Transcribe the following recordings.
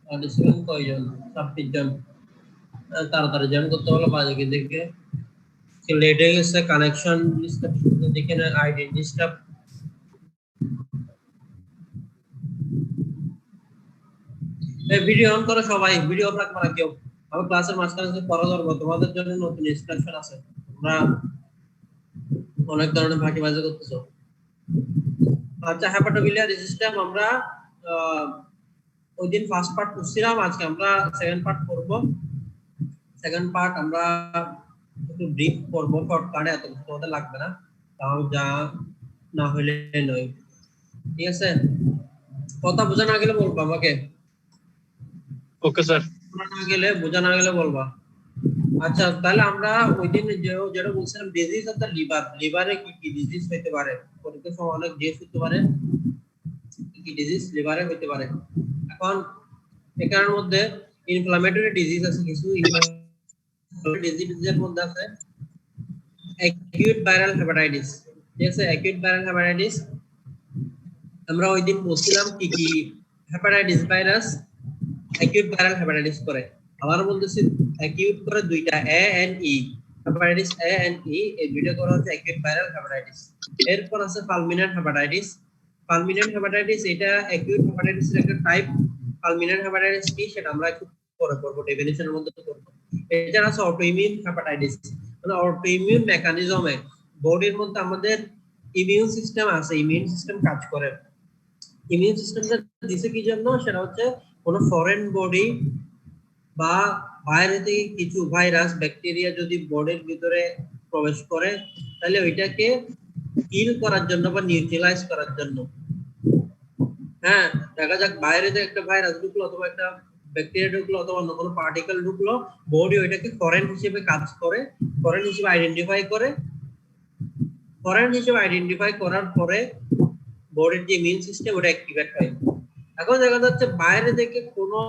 Participant কয়জন? 26 জন। তাড়াতাড়ি join করতে বলো বাজে দেখে। লেট হয়ে গেছে কানেকশন ডিস্টার্ব দেখে না, আইডি ডিস্টার্ব। এই ভিডিও অন করো সবাই, ভিডিও অফ রাখবা না কেউ। আমি ক্লাসের মাঝখানে পড়া ধরবো, তোমাদের জন্য নতুন ইনস্ট্রাকশন আছে। তোমরা অনেক ধরনের ফাঁকিবাজি করতেছো। আচ্ছা, হেপাটোবিলিয়ারি সিস্টেম আমরা ওই দিন ফার্স্ট পার্ট করছিলাম, আজকে আমরা সেকেন্ড পার্ট করব। সেকেন্ড পার্ট আমরা একটু ব্রিফ করব, শর্টকাটে, এত কিছু তোমাদের লাগবে না, তাও যা না হলে নয়। ঠিক আছে, কথা বোঝা না গেলে বলবা আমাকে। Okay sir. বোঝা না গেলে বলবা। আচ্ছা, তাহলে আমরা ওই দিন যেটা বলছিলাম ডিজিজ অফ দ্য লিভার, লিভারে কি কি ডিজিজ হতে পারে, পরীক্ষার সময় অনেক ডিজিজ হতে পারে, কি কি ডিজিজ লিভারে হতে পারে। এখন এখানের মধ্যে ইনফ্লামেটরি ডিজিজ আছে, কিছু ইনফ্লামেটরি ডিজিজের মধ্যে আছে অ্যাকিউট ভাইরাল হেপাটাইটিস। ঠিক আছে, অ্যাকিউট ভাইরাল হেপাটাইটিস আমরা ওই দিন বলছিলাম কি কি hepatitis virus acute viral hepatitis করে। আবার বলতেছি অ্যাকিউট করে দুইটা, A and E, hepatitis A and E, এই দুইটা করে হচ্ছে অ্যাকিউট ভাইরাল হেপাটাইটিস। এরপর আছে ফালমিনান্ট হেপাটাইটিস। ফালমিনান্ট হেপাটাইটিস এটা অ্যাকিউট হেপাটাইটিসের একটা টাইপ। ফালমিনান্ট হেপাটাইটিস কি সেটা আমরা একটু পরে করব, ডেফিনিশনের মধ্যে করব। এটা আছে অটোইমিউন হেপাটাইটিস, মানে অটোইমিউন মেকানিজমে বডির মধ্যে আমাদের ইমিউন সিস্টেম আছে, ইমিউন সিস্টেম কাজ করে। ইমিউন সিস্টেমটা দিছে কি জন্য, সেটা হচ্ছে কোন ফরেন বডি বা বাইরে থেকে কিছু ভাইরাস ব্যাকটেরিয়া যদি বডির ভিতরে প্রবেশ করে, তাহলে ওইটাকে কিল করার জন্য বা নিউট্রালাইজ করার জন্য। হ্যাঁ, দেখা যাক বাইরে থেকে একটা ভাইরাস ঢুকলো অথবা একটা ব্যাকটেরিয়া ঢুকলো অথবা অন্য কোনো পার্টিকেল ঢুকলো, বডি ওইটাকে ফরেন হিসেবে কাজ করে, ফরেন হিসেবে আইডেন্টিফাই করে। ফরেন হিসেবে আইডেন্টিফাই করার পরে বডির যে ইমিউন সিস্টেম ওটা অ্যাক্টিভেট হয়। এখন দেখা যাচ্ছে বাইরে থেকে কোনো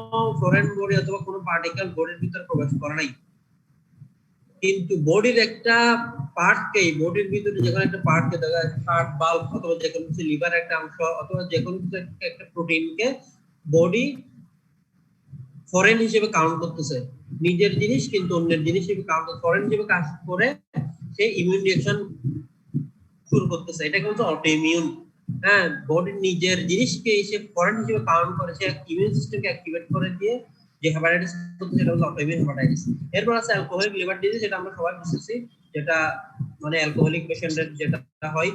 ফরেন বডি অথবা কোনো পার্টিকেল বডির ভিতরে প্রবেশ করে নাই, কিন্তু বডির একটা পার্টকে, বডির ভিতরে যে কোনো একটা পার্টকে, দেখা যাচ্ছে হার্ট বাল্ব অথবা যে কোনো কিছু, লিভার একটা অংশ অথবা যে কোনো কিছু একটা প্রোটিনকে বডি ফরেন হিসেবে কাউন্ট করতেছে, নিজের জিনিস কিন্তু অন্যের জিনিস হিসেবে কাউন্ট, ফরেন হিসেবে কাজ করে সে ইমিউন রিঅ্যাকশন শুরু করতেছে। এটাকে হচ্ছে অটোইমিউন। হ্যাঁ, বডির নিজের জিনিসকে এসে ফরেন হিসেবে কাউন্ট করে সে ইমিউন সিস্টেমকে অ্যাক্টিভেট করে দিয়ে যে হেপাটাইটিস হচ্ছে সেটা হচ্ছে অটোইমিউন হেপাটাইটিস। এরপর আছে অ্যালকোহলিক লিভার ডিজিজ, যেটা আমরা সবাই বুঝতেছি, যেটা মানে অ্যালকোহলিক পেশেন্টের যেটা হয়।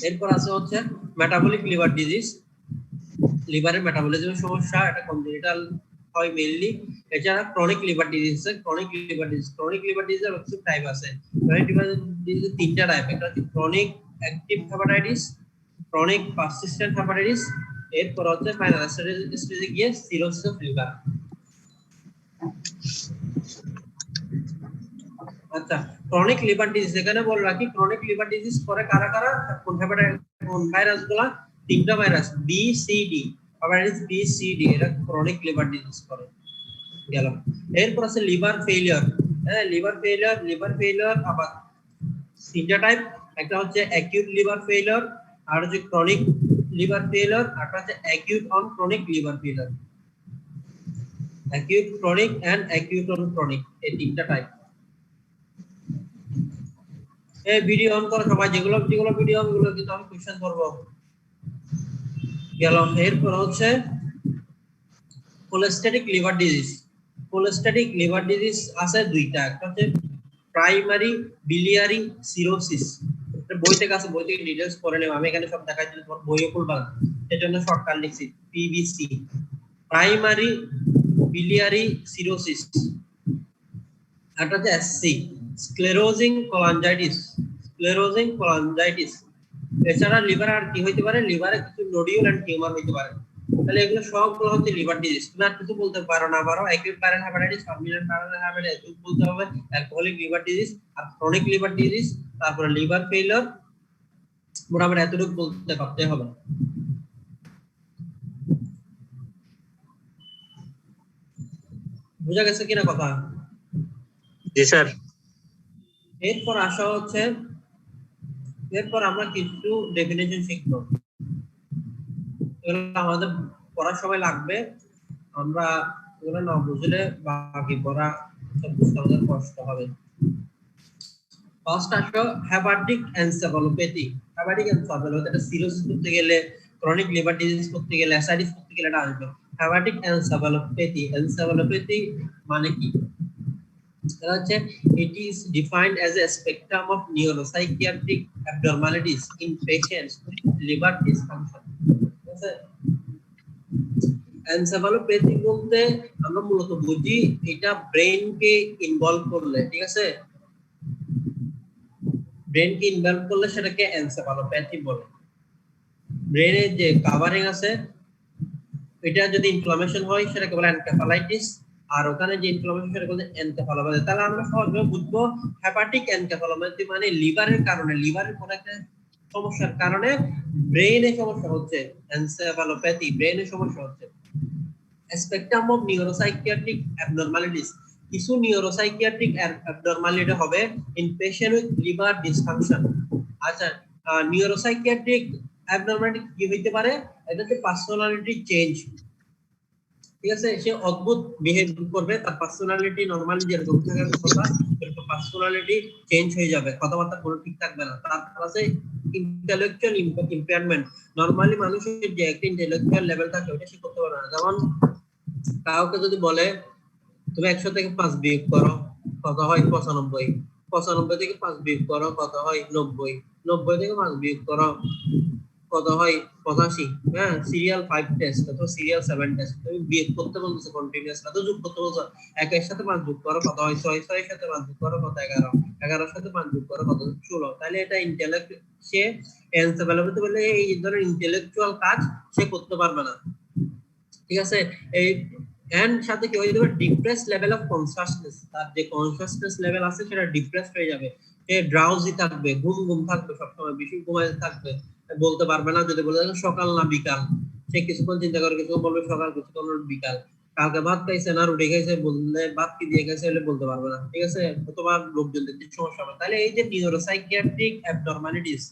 এরপর আছে হচ্ছে মেটাবলিক লিভার ডিজিজ, লিভারের মেটাবলিজমের সমস্যা, এটা কনজেনিটাল হয় মেইনলি। এছাড়া ক্রনিক লিভার ডিজিজ আছে, chronic liver disease, chronic liver ডিজিজের কিছু টাইপ আছে। ক্রনিক লিভার ডিজিজের তিনটা টাইপ, একটা হচ্ছে chronic active hepatitis, chronic persistent hepatitis, এরপর হচ্ছে ফাইনাল স্টেজে গিয়ে সিরোসিস অফ লিভার। আচ্ছা, ক্রনিক লিভার ডিজিজ এখানে বলে রাখি, ক্রনিক লিভার ডিজিজ করে কারা কারা, কোন হেপাটাইটিস, কোন ভাইরাসগুলো, তিনটা virus B C D, hepatitis B C D, এটা ক্রনিক লিভার ডিজিজ করে গেল। এরপর আছে লিভার ফেলিয়ার। হ্যাঁ, লিভার ফেলিয়ার আবার তিনটা টাইপ, একটা হচ্ছে অ্যাকিউট লিভার ফেলিয়ার, আর হচ্ছে ক্রনিক লিভার ফেলিয়ার, আর হচ্ছে acute on chronic liver failure. Acute, chronic and acute on chronic, এই তিনটা টাইপ। এই ভিডিও অন করো সবাই, যেগুলো ভিডিও ওগুলো কিন্তু আমি কোশ্চেন করব গেল। এরপর হচ্ছে cholestatic liver disease. Cholestatic liver disease আছে দুইটা, একটা হচ্ছে প্রাইমারি বিলিয়ারি সিরোসিস, বই থেকে আছে, বই থেকে ডিটেইলস পড়ে নেব, আমি এখানে সব দেখাই দিলে তোমার বইও খুলবা না, সেজন্য শর্টকাট লিখছি পিবিসি, প্রাইমারি বিলিয়ারি সিরোসিস। একটা হচ্ছে SC, sclerosing cholangitis, sclerosing cholangitis. এছাড়া লিভার আর কি হইতে পারে, লিভারে কিছু নোডিউল এন্ড টিউমার হইতে পারে। তাহলে এগুলো সবগুলো হচ্ছে লিভার ডিজিজ। তুমি আর কিছু বলতে পারো না পারো, acute viral hepatitis, fulminant viral hepatitis বলতে হবে, অ্যালকোহলিক লিভার ডিজিজ আর ক্রনিক লিভার ডিজিজ, তারপরে লিভার ফেলিয়ার, মোটামুটি এতটুকু বলতে পারতে হবে। বুঝা গেছে কিনা কথা? জি স্যার। এরপর আসা হচ্ছে, এরপর আমরা কিছু ডেফিনেশন শিখবো, এগুলো আমাদের পড়ার সময় লাগবে। আমরা এগুলো না বুঝলে বাকি পড়া সব বুঝতে আমাদের কষ্ট হবে। ফার্স্ট আসো হেপাটিক এনসেফালোপ্যাথি। হেপাটিক এনসেফালোপ্যাথি এটা সিরোসিস করতে গেলে, ক্রনিক লিভার ডিজিজ করতে গেলে, অ্যাসাইটিস করতে গেলে এটা আসবে। হেপাটিক এনসেফালোপ্যাথি, এনসেফালোপ্যাথি মানে কি? এটা হচ্ছে it is defined as a spectrum of neuropsychiatric abnormalities in patients with liver dysfunction. ঠিক আছে? এনসেফালোপ্যাথি বলতে আমরা মূলত বুঝি এটা ব্রেনকে ইনভলভ করলে, ঠিক আছে, ব্রেনকে ইনভলভ করলে সেটাকে এনসেফালোপ্যাথি বলে। ব্রেনের যে কাভারিং আছে এটা যদি ইনফ্লামেশন হয় সেটাকে বলে এনকেফালাইটিস, আর ওখানে যে ইনফ্লামেশন সেটাকে বলে এনকেফালোপ্যাথি। তাহলে আমরা সহজভাবে বুঝবো হেপাটিক এনকেফালোপ্যাথি মানে লিভারের কারণে, লিভারের কোন একটা সমস্যার কারণে ব্রেনে সমস্যা হচ্ছে, এনসেফালোপ্যাথি ব্রেনে সমস্যা হচ্ছে। স্পেকট্রাম অফ নিউরোসাইকিয়াট্রিক অ্যাবনরমালিটিস, কিছু নিউরোসাইকিয়াট্রিক অ্যাবনরমালিটি হবে in patient with liver dysfunction. আচ্ছা, নিউরোসাইকিয়াট্রিক অ্যাবনরমালিটি কি হইতে পারে? এটা হচ্ছে পার্সোনালিটি চেঞ্জ, ঠিক আছে, সে অদ্ভুত বিহেভ করবে, তার পার্সোনালিটি নরমালি যেরকম থাকার কথা সেরকম পার্সোনালিটি চেঞ্জ হয়ে যাবে, কথাবার্তা কোনো ঠিক থাকবে না। তারপর আছে ইন্টেলেকচুয়াল ইমপ্যায়ারমেন্ট। নরমালি মানুষের যে একটা ইন্টেলেকচুয়াল লেভেল থাকে ওটা সে করতে পারে না। যেমন কাউকে যদি বলে তুমি 100 থেকে 5 বিয়োগ করো কত হয় 95, 95 থেকে 5 বিয়োগ করো কত হয় 90, 90 থেকে 5 বিয়োগ করো কত হয় 85, হ্যাঁ, সিরিয়াল 5 টেস্ট অথবা সিরিয়াল 7 টেস্ট তুমি বিয়োগ করতে বলছো কন্টিনিউয়াস, না তো যোগ করতে বলছো, 1 এর সাথে 5 যোগ করো কত হয় 6, 6 এর সাথে 5 যোগ করো কত 11, 11 এর সাথে 5 যোগ করো কত 16। তাহলে এটা ইন্টেলেক্ট, সে এনসেফালোপ্যাথি বলে এই ধরনের ইন্টেলেকচুয়াল কাজ সে করতে পারবে না, ঠিক আছে। এই এন্ড সাথে কি হয়ে যাবে? ডিপ্রেস লেভেল অফ কনসাসনেস, তার যে কনসাসনেস লেভেল আছে সেটা ডিপ্রেস হয়ে যাবে, সে ড্রাউজি থাকবে, ঘুম ঘুম থাকবে, সবসময় বেশি ঘুমাতে থাকবে, বলতে পারবে না, যদি বলে সকাল না বিকাল সে কিছুক্ষণ চিন্তা করে, কিছুক্ষণ বলবে সকাল, কিছুক্ষণ বিকাল, কালকে ভাত খাইছে না রুটি খাইছে বললে ভাত কি দিয়ে খাইছে বলে বলতে পারবে না, ঠিক আছে, অথবা লোকজন দেখতে সমস্যা হবে। তাহলে এই যে নিউরোসাইকিয়াট্রিক অ্যাবনরমালিটিস,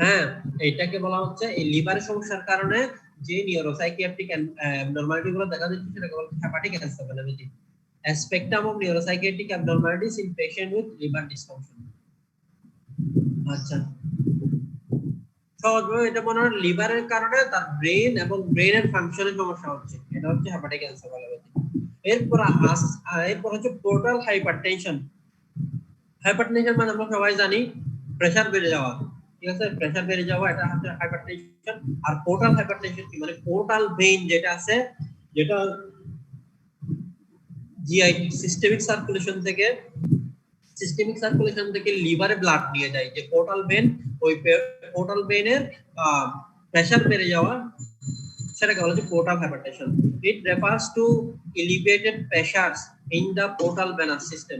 হ্যাঁ, এইটাকে বলা হচ্ছে এই লিভারের সমস্যার কারণে যে নিউরোসাইকিয়াট্রিক অ্যাবনরমালিটি গুলো দেখা যাচ্ছে সেটাকে বলা হচ্ছে hepatic encephalopathy. A spectrum of neuropsychiatric abnormalities in patient with liver dysfunction. আচ্ছা, সহজভাবে এটা মনে হয় লিভারের কারণে তার ব্রেন এবং ব্রেনের ফাংশনের সমস্যা হচ্ছে, এটা হচ্ছে হেপাটিক এনসেফালোপ্যাথি। এরপর হচ্ছে পোর্টাল হাইপারটেনশন। হাইপারটেনশন মানে আমরা সবাই জানি প্রেসার বেড়ে যাওয়া, ঠিক আছে, প্রেসার বেড়ে যাওয়া এটা হচ্ছে হাইপারটেনশন। আর পোর্টাল হাইপারটেনশন কি মানে পোর্টাল ভেইন যেটা আছে, যেটা জিআই সিস্টেমিক সার্কুলেশন থেকে লিভারে ব্লাড নিয়ে যায়, যে পোর্টাল ভেন, ওই পোর্টাল ভেনের প্রেসার বেড়ে যাওয়া সেটাকে বলা হচ্ছে portal hypertension. It refers to elevated pressures in the portal venous system.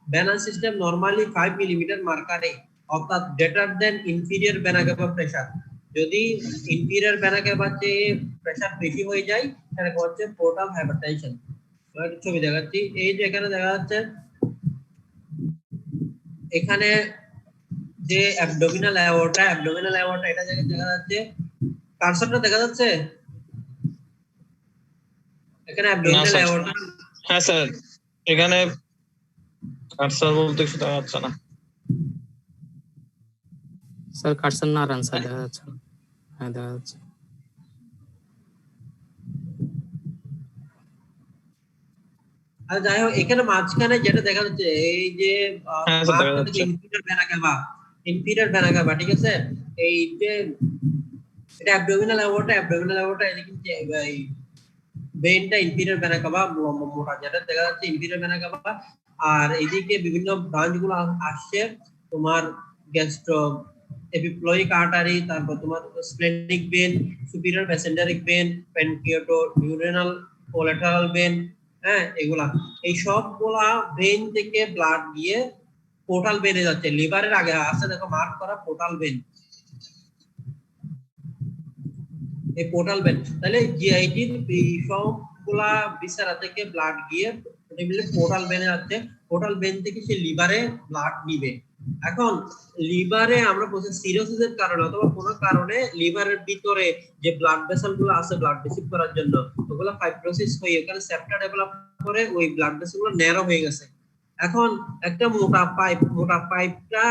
Venous system normally 5 millimetre মার্কারে, অর্থাৎ greater than inferior vena cava pressure. যদি ইনফিরিয়র ভেনা ক্যাভা চেয়ে প্রেসার বেশি হয়ে যায় সেটাকে হচ্ছে পোর্টাল হাইপারটেনশন। ছবি দেখাচ্ছি, এই যে এখানে দেখা যাচ্ছে, এখানে যে অ্যাবডোমিনাল অ্যাওর্টা এটা জায়গায় দেখা যাচ্ছে, কার্সরটা দেখা যাচ্ছে এখানে অ্যাবডোমিনাল অ্যাওর্টা। হ্যাঁ স্যার, এখানে কার্সর বলতে কিছু দেখা যাচ্ছে না স্যার, কার্সর না আনসার দেখা যাচ্ছে না। হ্যাঁ দেখা যাচ্ছে। আর যাই হোক, এখানে মাঝখানে যেটা দেখা যাচ্ছে এই যে ইনফিরিয়র ভেনা ক্যাভা, ঠিক আছে, এই যে এটা অ্যাবডোমিনাল অ্যাওর্টা এটা কিন্তু এই ভেনটা ইনফিরিয়র ভেনা ক্যাভা মোটা যেটা দেখা যাচ্ছে ইনফিরিয়র ভেনা ক্যাভা। আর এইদিকে বিভিন্ন ব্রাঞ্চ গুলো আসছে, তোমার গ্যাস্ট্রো এপিপ্লয়িক আর্টারি, তারপর তোমার splenic vein, superior mesenteric vein, pancreato neuronal collateral vein, হ্যাঁ, এগুলা, এই সবগুলা ভেন থেকে ব্লাড গিয়ে পোর্টাল ভেনে যাচ্ছে। লিভারের আগে আছে দেখো মার্ক করা পোর্টাল ভেন, এই পোর্টাল ভেন। তাহলে জিআইটির এই সবগুলা বিসারা থেকে ব্লাড গিয়ে পোর্টাল ভেনে যাচ্ছে, পোর্টাল ভেন থেকে সে লিভারে ব্লাড নিবে, এখন লিভারে আমরা বলছি সিরোসিসের কারণে অথবা কোনো কারণে লিভারের ভিতরে যে ব্লাড ভেসেল গুলো আছে ব্লাড রিসিভ করার জন্য ওগুলো ফাইব্রোসিস হয়ে ওখানে সেপ্টা ডেভেলপ করে ওই ব্লাড ভেসেল গুলো ন্যারো হয়ে গেছে। এখন একটা মোটা পাইপটা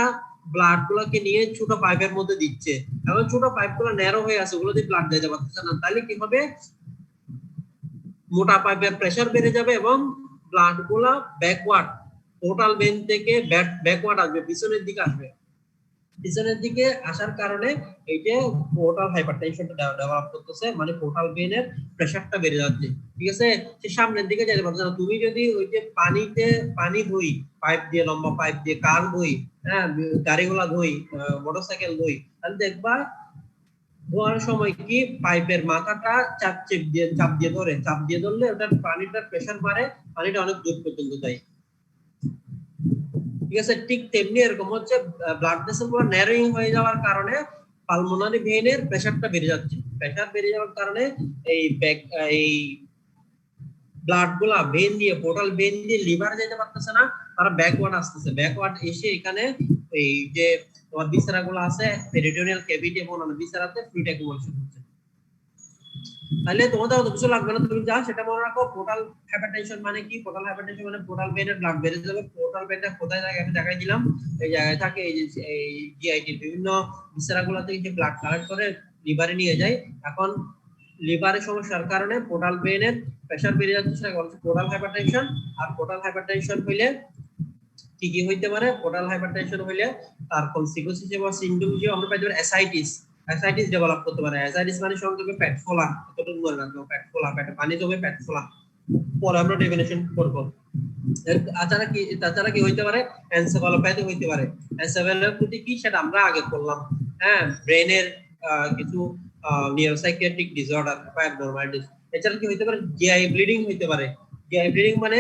ব্লাড গুলোকে নিয়ে ছোট পাইপের মধ্যে দিচ্ছে, এখন ছোট পাইপ গুলো ন্যারো হয়ে আছে, ওগুলো দিয়ে ব্লাড যেতে পারতেছে না, তাহলে কি হবে? মোটা পাইপের প্রেসার বেড়ে যাবে এবং ব্লাড গুলা ব্যাকওয়ার্ড টোটাল ভেন থেকে ব্যাকওয়ার্ড আসবে, পিছনের দিকে আসবে। পিছনের দিকে আসার কারণে এই যে পোর্টাল হাইপারটেনশনটা ডেভেলপ করতেছে, মানে পোর্টাল ভেনের প্রেসারটা বেড়ে যাচ্ছে, ঠিক আছে? সে সামনের দিকে যেতে পারছে না। তুমি যদি ওই যে পানি ধুই পাইপ দিয়ে, লম্বা পাইপ দিয়ে কার ধুই, হ্যাঁ, গাড়িগুলা ধুই, মোটরসাইকেল ধুই, তাহলে দেখবা ধোয়ার সময় কি পাইপের মাথাটা চাপ দিয়ে ধরলে ওটার পানিটার প্রেসার বাড়ে, পানিটা অনেক দূর পর্যন্ত যায়, ঠিক আছে? ঠিক তেমনি এরকম হচ্ছে ব্লাড ভেসেল গুলো ন্যারোইং হয়ে যাওয়ার কারণে পালমোনারি ভেইনের প্রেসারটা বেড়ে যাচ্ছে। প্রেসার বেড়ে যাওয়ার কারণে এই ব্লাড গুলা ভেন দিয়ে, পোর্টাল ভেন দিয়ে লিভারে যেতে পারতেছে না, তারা ব্যাকওয়ার্ড আসতেছে। ব্যাকওয়ার্ড এসে এখানে এই যে তোমার ভিসেরা গুলো আছে, পেরিটোনিয়াল ক্যাভিটি এবং অন্যান্য ভিসেরাতে ফ্লুইড অ্যাকুমুলেশন হচ্ছে। তাহলে তোমাদের অত কিছু লাগবে না, তুমি যা সেটা মনে রাখো। পোর্টাল হাইপারটেনশন মানে কি? পোর্টাল হাইপারটেনশন মানে পোর্টাল ভেনের ব্লাড বেড়ে যাবে। পোর্টাল ভেনটা কোথায় থাকে আমি দেখাই দিলাম, এই জায়গায় থাকে। এই যে এই জিআইটির বিভিন্ন ভিসেরাগুলো থেকে যে ব্লাড কালেক্ট করে লিভারে নিয়ে যায়। এখন লিভারের সমস্যার কারণে পোর্টাল ভেনের প্রেসার বেড়ে যাচ্ছে, সেটা হচ্ছে পোর্টাল হাইপারটেনশন। আর পোর্টাল হাইপারটেনশন হইলে কি কি হইতে পারে? পোর্টাল হাইপারটেনশন হইলে তার কনসিকুয়েন্স বা সিম্পটম হিসেবে আমরা পাইতে পারি অ্যাসাইটিস ডেভেলপ করতে পারে। অ্যাসাইটিস মানে সংক্ষেপে পেট ফোলা, এতটুকু মনে রাখবো, পেট ফোলা, পেটে পানি জমে পেট ফোলা। পরে আমরা ডেফিনিশন করব। তাছাড়া কি হইতে পারে? এনসেফালোপ্যাথি হইতে পারে। এনসেফালোপ্যাথি কি সেটা আমরা আগে করলাম, হ্যাঁ, ব্রেনের কিছু নিউরোসাইকিয়াট্রিক ডিসঅর্ডার বা অ্যাবনরমালিটিস। এছাড়া কি হইতে পারে? জিআই ব্লিডিং হইতে পারে। জিআই ব্লিডিং মানে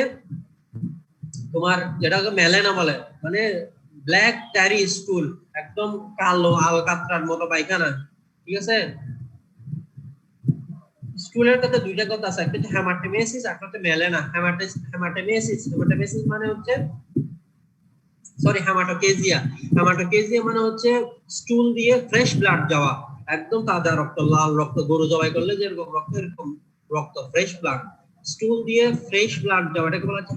তোমার যেটাকে মেলেনা বলে, মানে ব্ল্যাক ট্যারি স্টুল, একদম কালো আলকাতরার মতো পায়খানা, ঠিক আছে? স্টুলের কথা দুইটা কথা আছে, একটা হচ্ছে হেমাটোমেসিস, একটা হচ্ছে মেলেনা। হেমাটোমেসিস মানে হচ্ছে হেমাটোকেজিয়া মানে হচ্ছে স্টুল দিয়ে ফ্রেশ ব্লাড যাওয়া, একদম তাজা রক্ত, লাল রক্ত, গরু জবাই করলে যেরকম রক্ত এরকম রক্ত, ফ্রেশ ব্লাড, স্টুল দিয়ে ফ্রেশ ব্লাড যাওয়া, এটাকে বলা হচ্ছে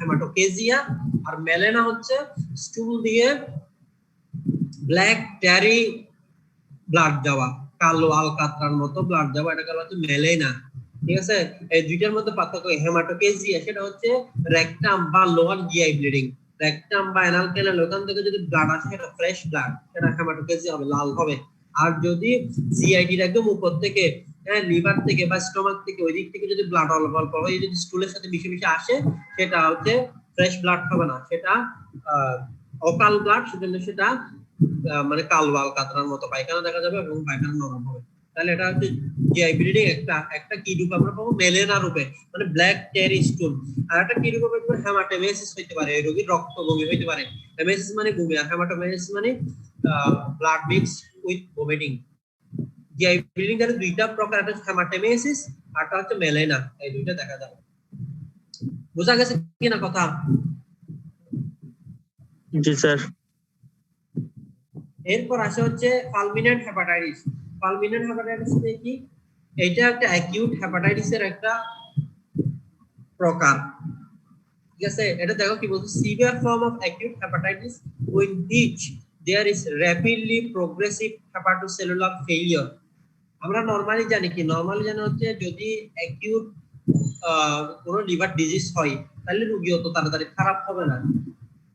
হেমাটোকেজিয়া। আর মেলেনা হচ্ছে স্টুল দিয়ে ব্ল্যাক ট্যারি ব্লাড যাওয়া, কালো আলকাতরার মতো ব্লাড যাওয়া, এটাকে বলা হচ্ছে মেলেনা, ঠিক আছে? এই দুইটার মধ্যে পার্থক্য। হেমাটোকেজিয়া সেটা হচ্ছে রেকটাম বা লোয়ার জিআই ব্লিডিং, রেকটাম বা অ্যানাল ক্যানাল ওখান থেকে যদি ব্লাড আসে সেটা ফ্রেশ ব্লাড, সেটা হেমাটোকেজিয়া হবে, লাল হবে। আর যদি জিআইটির একদম উপর থেকে, হ্যাঁ, লিভার থেকে বা স্টোমাক থেকে, ওই দিক থেকে যদি ব্লাড অল্প অল্প হয়, যদি স্টুলের সাথে মিশে মিশে আসে, সেটা হচ্ছে ফ্রেশ ব্লাড হবে না, সেটা অকাল ব্লাড, সেজন্য সেটা মানে কালো আলকাতরার মতো পায়খানা দেখা যাবে এবং পায়খানা নরম হবে। তাহলে এটা হচ্ছে জিআই ব্লিডিং। একটা কি রূপ আমরা পাবো? মেলেনা রূপে, মানে ব্ল্যাক টেরি স্টুল। আর একটা কি রূপে পাবো? হেমাটোমেসিস হইতে পারে, এই রোগীর রক্ত বমি হইতে পারে। হেমেসিস মানে বমি, আর হেমাটোমেসিস মানে blood mix with vomiting. GI bleeding এর দুইটা প্রকার, একটা হচ্ছে হেমাটোমেসিস আর একটা হচ্ছে মেলেনা, এই দুইটা দেখা যাবে। বুঝা গেছে কিনা কথা? জি স্যার। এরপর আসে হচ্ছে ফালমিনেন্ট হেপাটাইটিস। ফালমিনেন্ট হেপাটাইটিস কি? এটা একটা অ্যাকিউট হেপাটাইটিসের একটা প্রকার, ঠিক আছে? এটা দেখো কি বলছে, severe form of acute hepatitis in which there is rapidly progressive hepatocellular failure. আমরা নরমালি জানি হচ্ছে যদি অ্যাকিউট কোনো লিভার ডিজিজ হয়, তাহলে রোগী অত তাড়াতাড়ি খারাপ হবে না।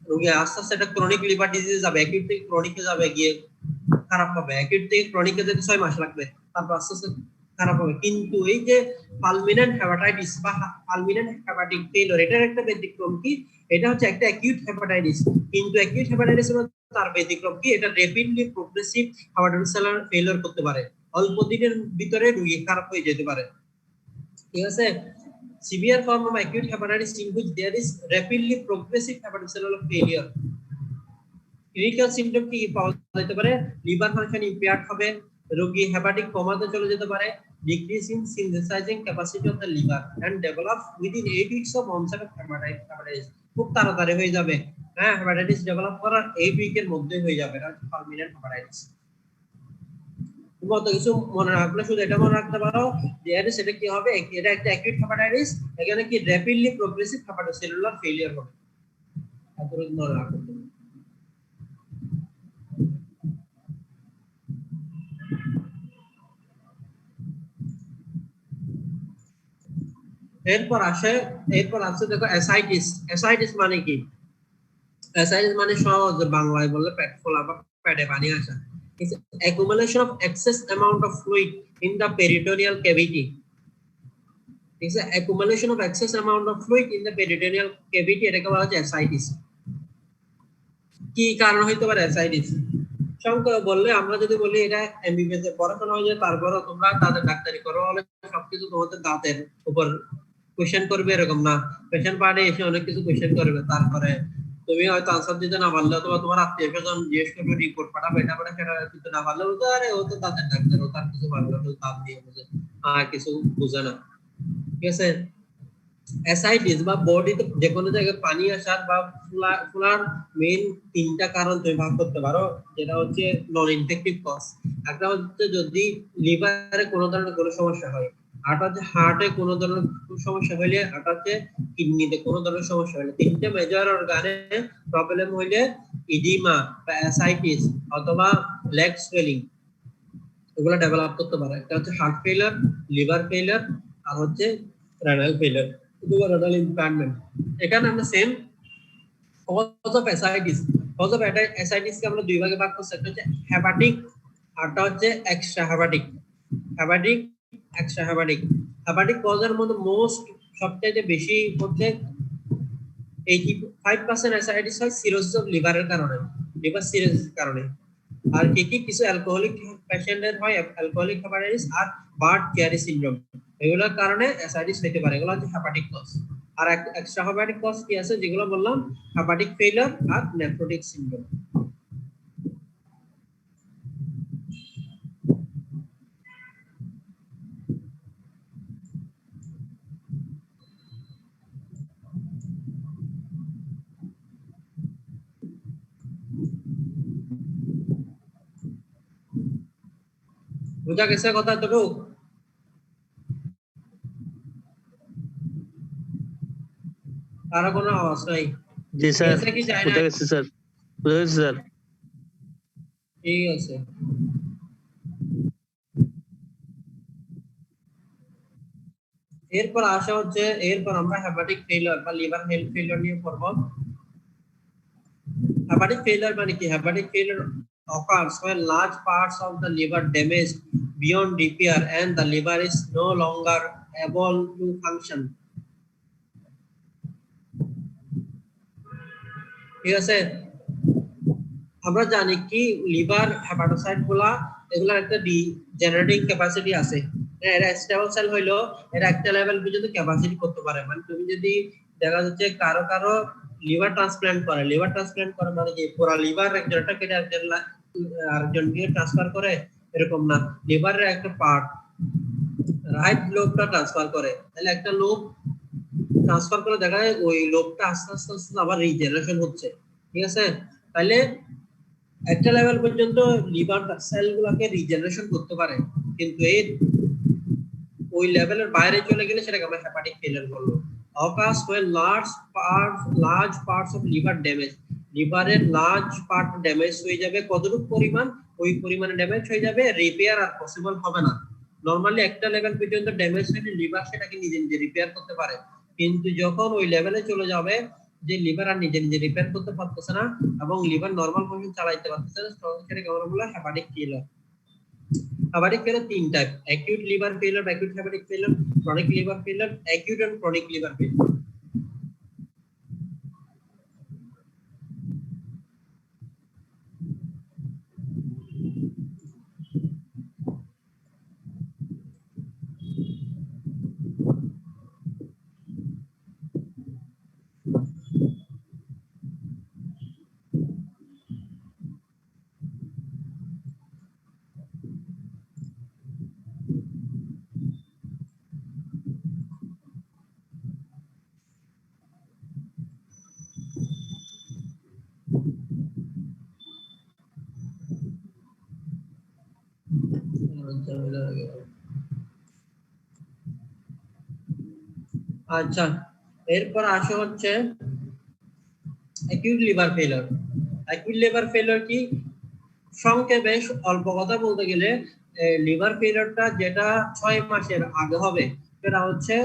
রোগী আস্তে আস্তে একটা ক্রনিক লিভার ডিজিজ যাবে, অ্যাকিউট থেকে ক্রনিকে যাবে, গিয়ে খারাপ হবে। অ্যাকিউট থেকে ক্রনিকে যেতে 6 মাস লাগবে, তারপর আস্তে আস্তে খারাপ হবে। কিন্তু এই যে পালমিনেন্ট হেপাটাইটিস বা পালমিনেন্ট হেপাটিক ফেইলিওর, এটার একটা ব্যতিক্রম কি? এটা হচ্ছে একটা অ্যাকিউট হেপাটাইটিস, কিন্তু অ্যাকিউট হেপাটাইটিস এর তার ব্যতিক্রম কি? এটা র‍্যাপিডলি প্রোগ্রেসিভ হেপাটোসেলুলার ফেইলিওর করতে পারে, অল্প দিনের ভিতরে রোগী খারাপ হয়ে যেতে পারে, ঠিক আছে? Severe form of acute hepatitis in which there is rapidly progressive hepatocellular failure. Clinical symptom কি পাওয়া যেতে পারে? লিভার ফাংশন ইম্পেয়ার্ড হবে, রোগী হেপাটিক কোমাতে চলে যেতে পারে, decrease in synthesising capacity of the liver and develop within 8 weeks of onset of hepatitis. খুব তাড়াতাড়ি হয়ে যাবে, হ্যাঁ হেপাটাইটিস ডেভেলপ করার 8 উইকের মধ্যে হয়ে যাবে, এটা হচ্ছে পার্মানেন্ট হেপাটাইটিস। তুমি অত কিছু মনে রাখলে শুধু এটা মনে রাখতে পারো যে সেটা কি হবে, এটা একটা অ্যাকিউট হেপাটাইটিস, এখানে কি র্যাপিডলি প্রোগ্রেসিভ হেপাটোসেলুলার ফেলিয়ার হবে, এতটুকু মনে রাখো তুমি। এরপর আছে দেখো অ্যাসাইটিস। অ্যাসাইটিস মানে কি? অ্যাসাইটিস মানে সহজ বাংলায় বললে পেট ফোলা বা পেটে পানি আসা। It's accumulation of excess amount of fluid in the peritoneal cavity. It's a accumulation of excess amount of fluid in the peritoneal cavity, এটাকে বলা হচ্ছে অ্যাসাইটিস। কি কারণ হইতে পারে অ্যাসাইটিস? সংক্ষেপে বললে আমরা যদি বলি এটা এমবিবিএস এর পড়াশোনা হয়ে যায়, তারপরে তোমরা দাঁতের ডাক্তারি করো, হলে সবকিছু তোমাদের দাঁতের উপর কোশ্চেন করবে এরকম না, পেশেন্ট পার্টে এসে অনেক কিছু কোশ্চেন করবে, তারপরে তুমি হয়তো আনসার দিতে না পারলে অথবা তোমার আত্মীয় স্বজন জিজ্ঞেস করবে, রিপোর্ট পাঠাবে, এটা পাঠাবে, সেটা কিন্তু না পারলে বলতে আরে ও তো দাঁতের ডাক্তার, ও তার কিছু পারবে, ও দাঁত দিয়ে বুঝে, আর কিছু বুঝে না। ঠিক আছে? অ্যাসাইটিস বা বডিতে যে কোনো জায়গায় পানি আসার বা ফোলার মেইন তিনটা কারণ তুমি ভাগ করতে পারো, যেটা হচ্ছে নন ইনফেক্টিভ কজ। একটা হচ্ছে যদি লিভারে কোনো ধরনের কোনো সমস্যা হয়, আরটা হচ্ছে হার্টে কোনো ধরনের সমস্যা হইলে, আরটা হচ্ছে কিডনিতে কোনো ধরনের সমস্যা হইলে। তিনটে মেজর অর্গানে প্রবলেম হইলে ইডিমা বা অ্যাসাইটিস অথবা লেগ সোয়েলিং এগুলো ডেভেলপ করতে পারে। একটা হচ্ছে হার্ট ফেলিয়ার, লিভার ফেলিয়ার, আর হচ্ছে রেনাল ফেলিয়ার, দুটো রেনাল ইমপ্যান্ডমেন্ট। এখানে আমরা same cause of ascites, cause of ascites কে আমরা দুই ভাগে ভাগ করছি, একটা হচ্ছে হেপাটিক, আরটা হচ্ছে extra hepatic. Hepatic, extra hepatic. Hepatic কজের মধ্যে মোস্ট সবচেয়ে বেশি হচ্ছে 85% অ্যাসাইটিস হয় সিরোসিস অফ লিভারের কারণে, লিভার সিরোসিসের কারণে। আর কি কি কিছু অ্যালকোহলিক পেশেন্টের হয় অ্যালকোহলিক হেপাটাইটিস আর বার্ড চিয়ারি সিনড্রোম, এগুলোর কারণে অ্যাসাইটিস হতে পারে, এগুলো হচ্ছে হেপাটিক কজ। আর এক্সট্রা হেপাটিক কজ কি আছে যেগুলো বললাম, হেপাটিক ফেলিয়ার আর নেফ্রোটিক সিনড্রোম। বুঝা গেছে কথা এতটুকু? কারো কোনো আওয়াজ নাই? জি স্যার, গেছে কি যায় না? বুঝা গেছে স্যার, বুঝা গেছে স্যার। ঠিক আছে। এরপর আসা হচ্ছে, এরপর আমরা হেপাটিক ফেলিয়ার বা লিভার হেলথ ফেলিয়ার নিয়ে পড়বো। Hepatic failure মানে কি? Hepatic failure occurs when large parts of the liver damaged beyond repair and the liver is no longer able to function. ঠিক আছে? আমরা জানি কি লিভার হেপাটোসাইট গুলা এগুলার একটা জেনারেটিং ক্যাপাসিটি আছে। এরা স্টেবল সেল হইলো এরা একটা লেভেল পর্যন্ত ক্যাপাসিটি করতে পারে। মানে তুমি যদি দেখা যাচ্ছে কারো কারো লিভার ট্রান্সপ্ল্যান্ট করে, লিভার ট্রান্সপ্ল্যান্ট করে মানে কি পুরো লিভার একজনটা কেটে আরেকজনকে ট্রান্সফার করে এরকম না, লিভারের একটা পার্ট রাইট লোবটা ট্রান্সফার করে, তাহলে একটা লোব ট্রান্সফার করে দেখা যায় ওই লোবটা আস্তে আস্তে আস্তে আবার রিজেনারেশন হচ্ছে। ঠিক আছে? তাহলে একটা লেভেল পর্যন্ত লিভার সেল গুলাকে রিজেনারেশন করতে পারে, কিন্তু এই ওই লেভেলের বাইরে চলে গেলে সেটাকে আমরা হেপাটিক ফেলিয়ার বলবো। occurs when large parts of liver damage, লিভারের লার্জ পার্ট ড্যামেজ হয়ে যাবে, কতটুকু পরিমাণ? ওই পরিমাণে ড্যামেজ হয়ে যাবে, রিপেয়ার আর পসিবল হবে না। নরমালি একটা লেভেল পর্যন্ত ড্যামেজ হলে লিভার সেটাকে নিজে নিজে রিপেয়ার করতে পারে, কিন্তু যখন ওই লেভেলে চলে যাবে যে লিভার আর নিজে নিজে রিপেয়ার করতে পারতেছে না এবং লিভার নরমাল ফাংশন চালাইতে পারতেছে না, তখন সেটাকে আমরা বলবো হেপাটিক ফেলিয়ার। হেপাটিক ফেলিয়ার তিন type: acute liver failure, acute hepatic failure, chronic liver failure, acute and chronic liver failure. আচ্ছা, এরপর আসে হচ্ছে acute liver failure. Acute liver failure কি? সংক্ষেপে অল্প কথা বলতে গেলে লিভার ফেলিওরটা যেটা 6 মাসের আগে হবে সেটা হচ্ছে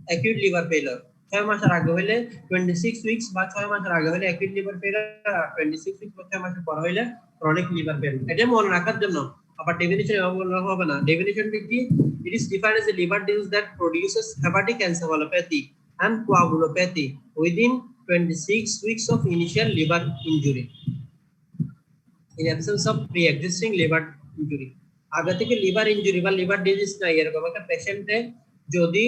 অ্যাকিউট লিভার ফেলিওর। 6 মাসের আগে হলে 26 উইকস বা 6 মাসের আগে হলে অ্যাকিউট লিভার ফেলিওর, আর 26 উইকস বা 6 মাসের পর হলে ক্রনিক লিভার ফেলিওর। এটা মনে রাখার জন্য আবার ডেফিনিশন এভাবে বললে হবে না। ডেফিনিশনটি কি? It is defined as a liver disease that produces hepatic encephalopathy and coagulopathy within 26 weeks of initial liver injury in absence of pre-existing liver injury. আগে থেকে লিভার ইনজুরি বা লিভার ডিজিজ নাই এরকম একটা পেশেন্টে যদি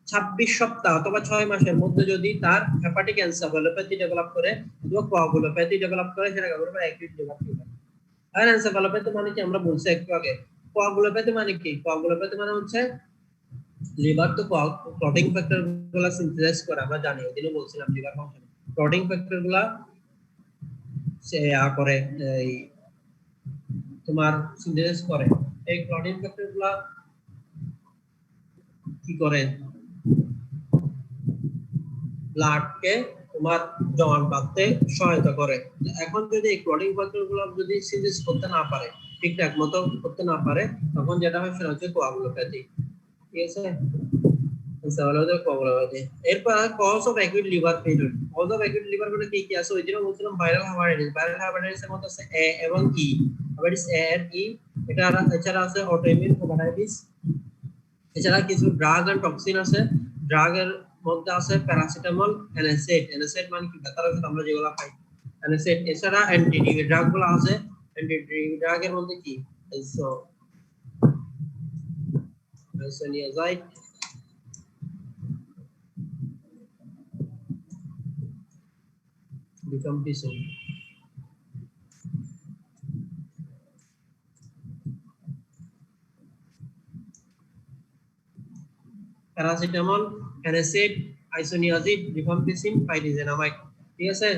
26 সপ্তাহ অথবা 6 মাসের মধ্যে যদি তার হেপাটিক এনসেফালোপ্যাথি ডেভেলপ করে অথবা কোয়াগুলোপ্যাথি ডেভেলপ করে সেটাকে বলবো অ্যাকিউট লিভার ফেলিওর। আর এনসেফালোপ্যাথি মানে কি আমরা বলছি একটু আগে। কোয়াগুলোপ্যাথি মানে কি? কোয়াগুলোপ্যাথি মানে হচ্ছে লিভার তো ক্লটিং ফ্যাক্টর গুলা সিনথেসাইজ করে, আমরা জানি, ওইদিনও বলছিলাম লিভার ফাংশন ক্লটিং ফ্যাক্টর গুলা সে করে এই তোমার সিনথেসাইজ করে। এই ক্লটিং ফ্যাক্টর গুলা কি করে? ব্লাডকে তোমার জমাট বাঁধতে সহায়তা করে। এখন যদি এই ক্লটিং ফ্যাক্টর গুলো যদি সিনথেসিস করতে না পারে, ঠিকঠাক মতো করতে না পারে, তখন যেটা হয় সেটা হচ্ছে কোয়াগুলোপ্যাথি। ঠিক আছে, কোয়াগুলোপ্যাথি। এরপর cause of acute liver failure. Cause of acute liver failure কি কি আছে? ওই দিনও বলছিলাম ভাইরাল হেপাটাইটিস। ভাইরাল হেপাটাইটিস এর মধ্যে আছে এ এবং ই। হেপাটাইটিস এ আর ই, এটা এছাড়া আছে অটোইমিউন হেপাটাইটিস। এছাড়া কিছু ড্রাগ এন্ড টক্সিন আছে। ড্রাগের মধ্যে আছে প্যারাসিটামল, অ্যানাসেট। অ্যানাসেট মানে কি? ব্যথার ওষুধ আমরা যেগুলো খাই, অ্যানাসেট। এছাড়া অ্যান্টিডিউরেটিক ড্রাগ গুলো আছে। অ্যান্টিডিউরেটিক ড্রাগের মধ্যে কি? Isoniazid, rifampicin. প্যারাসিটামল, অ্যানাসেট, আইসোনিয়াজিড, রিফাম্পিসিন, পাইরিজেনামাইড। ঠিক আছে,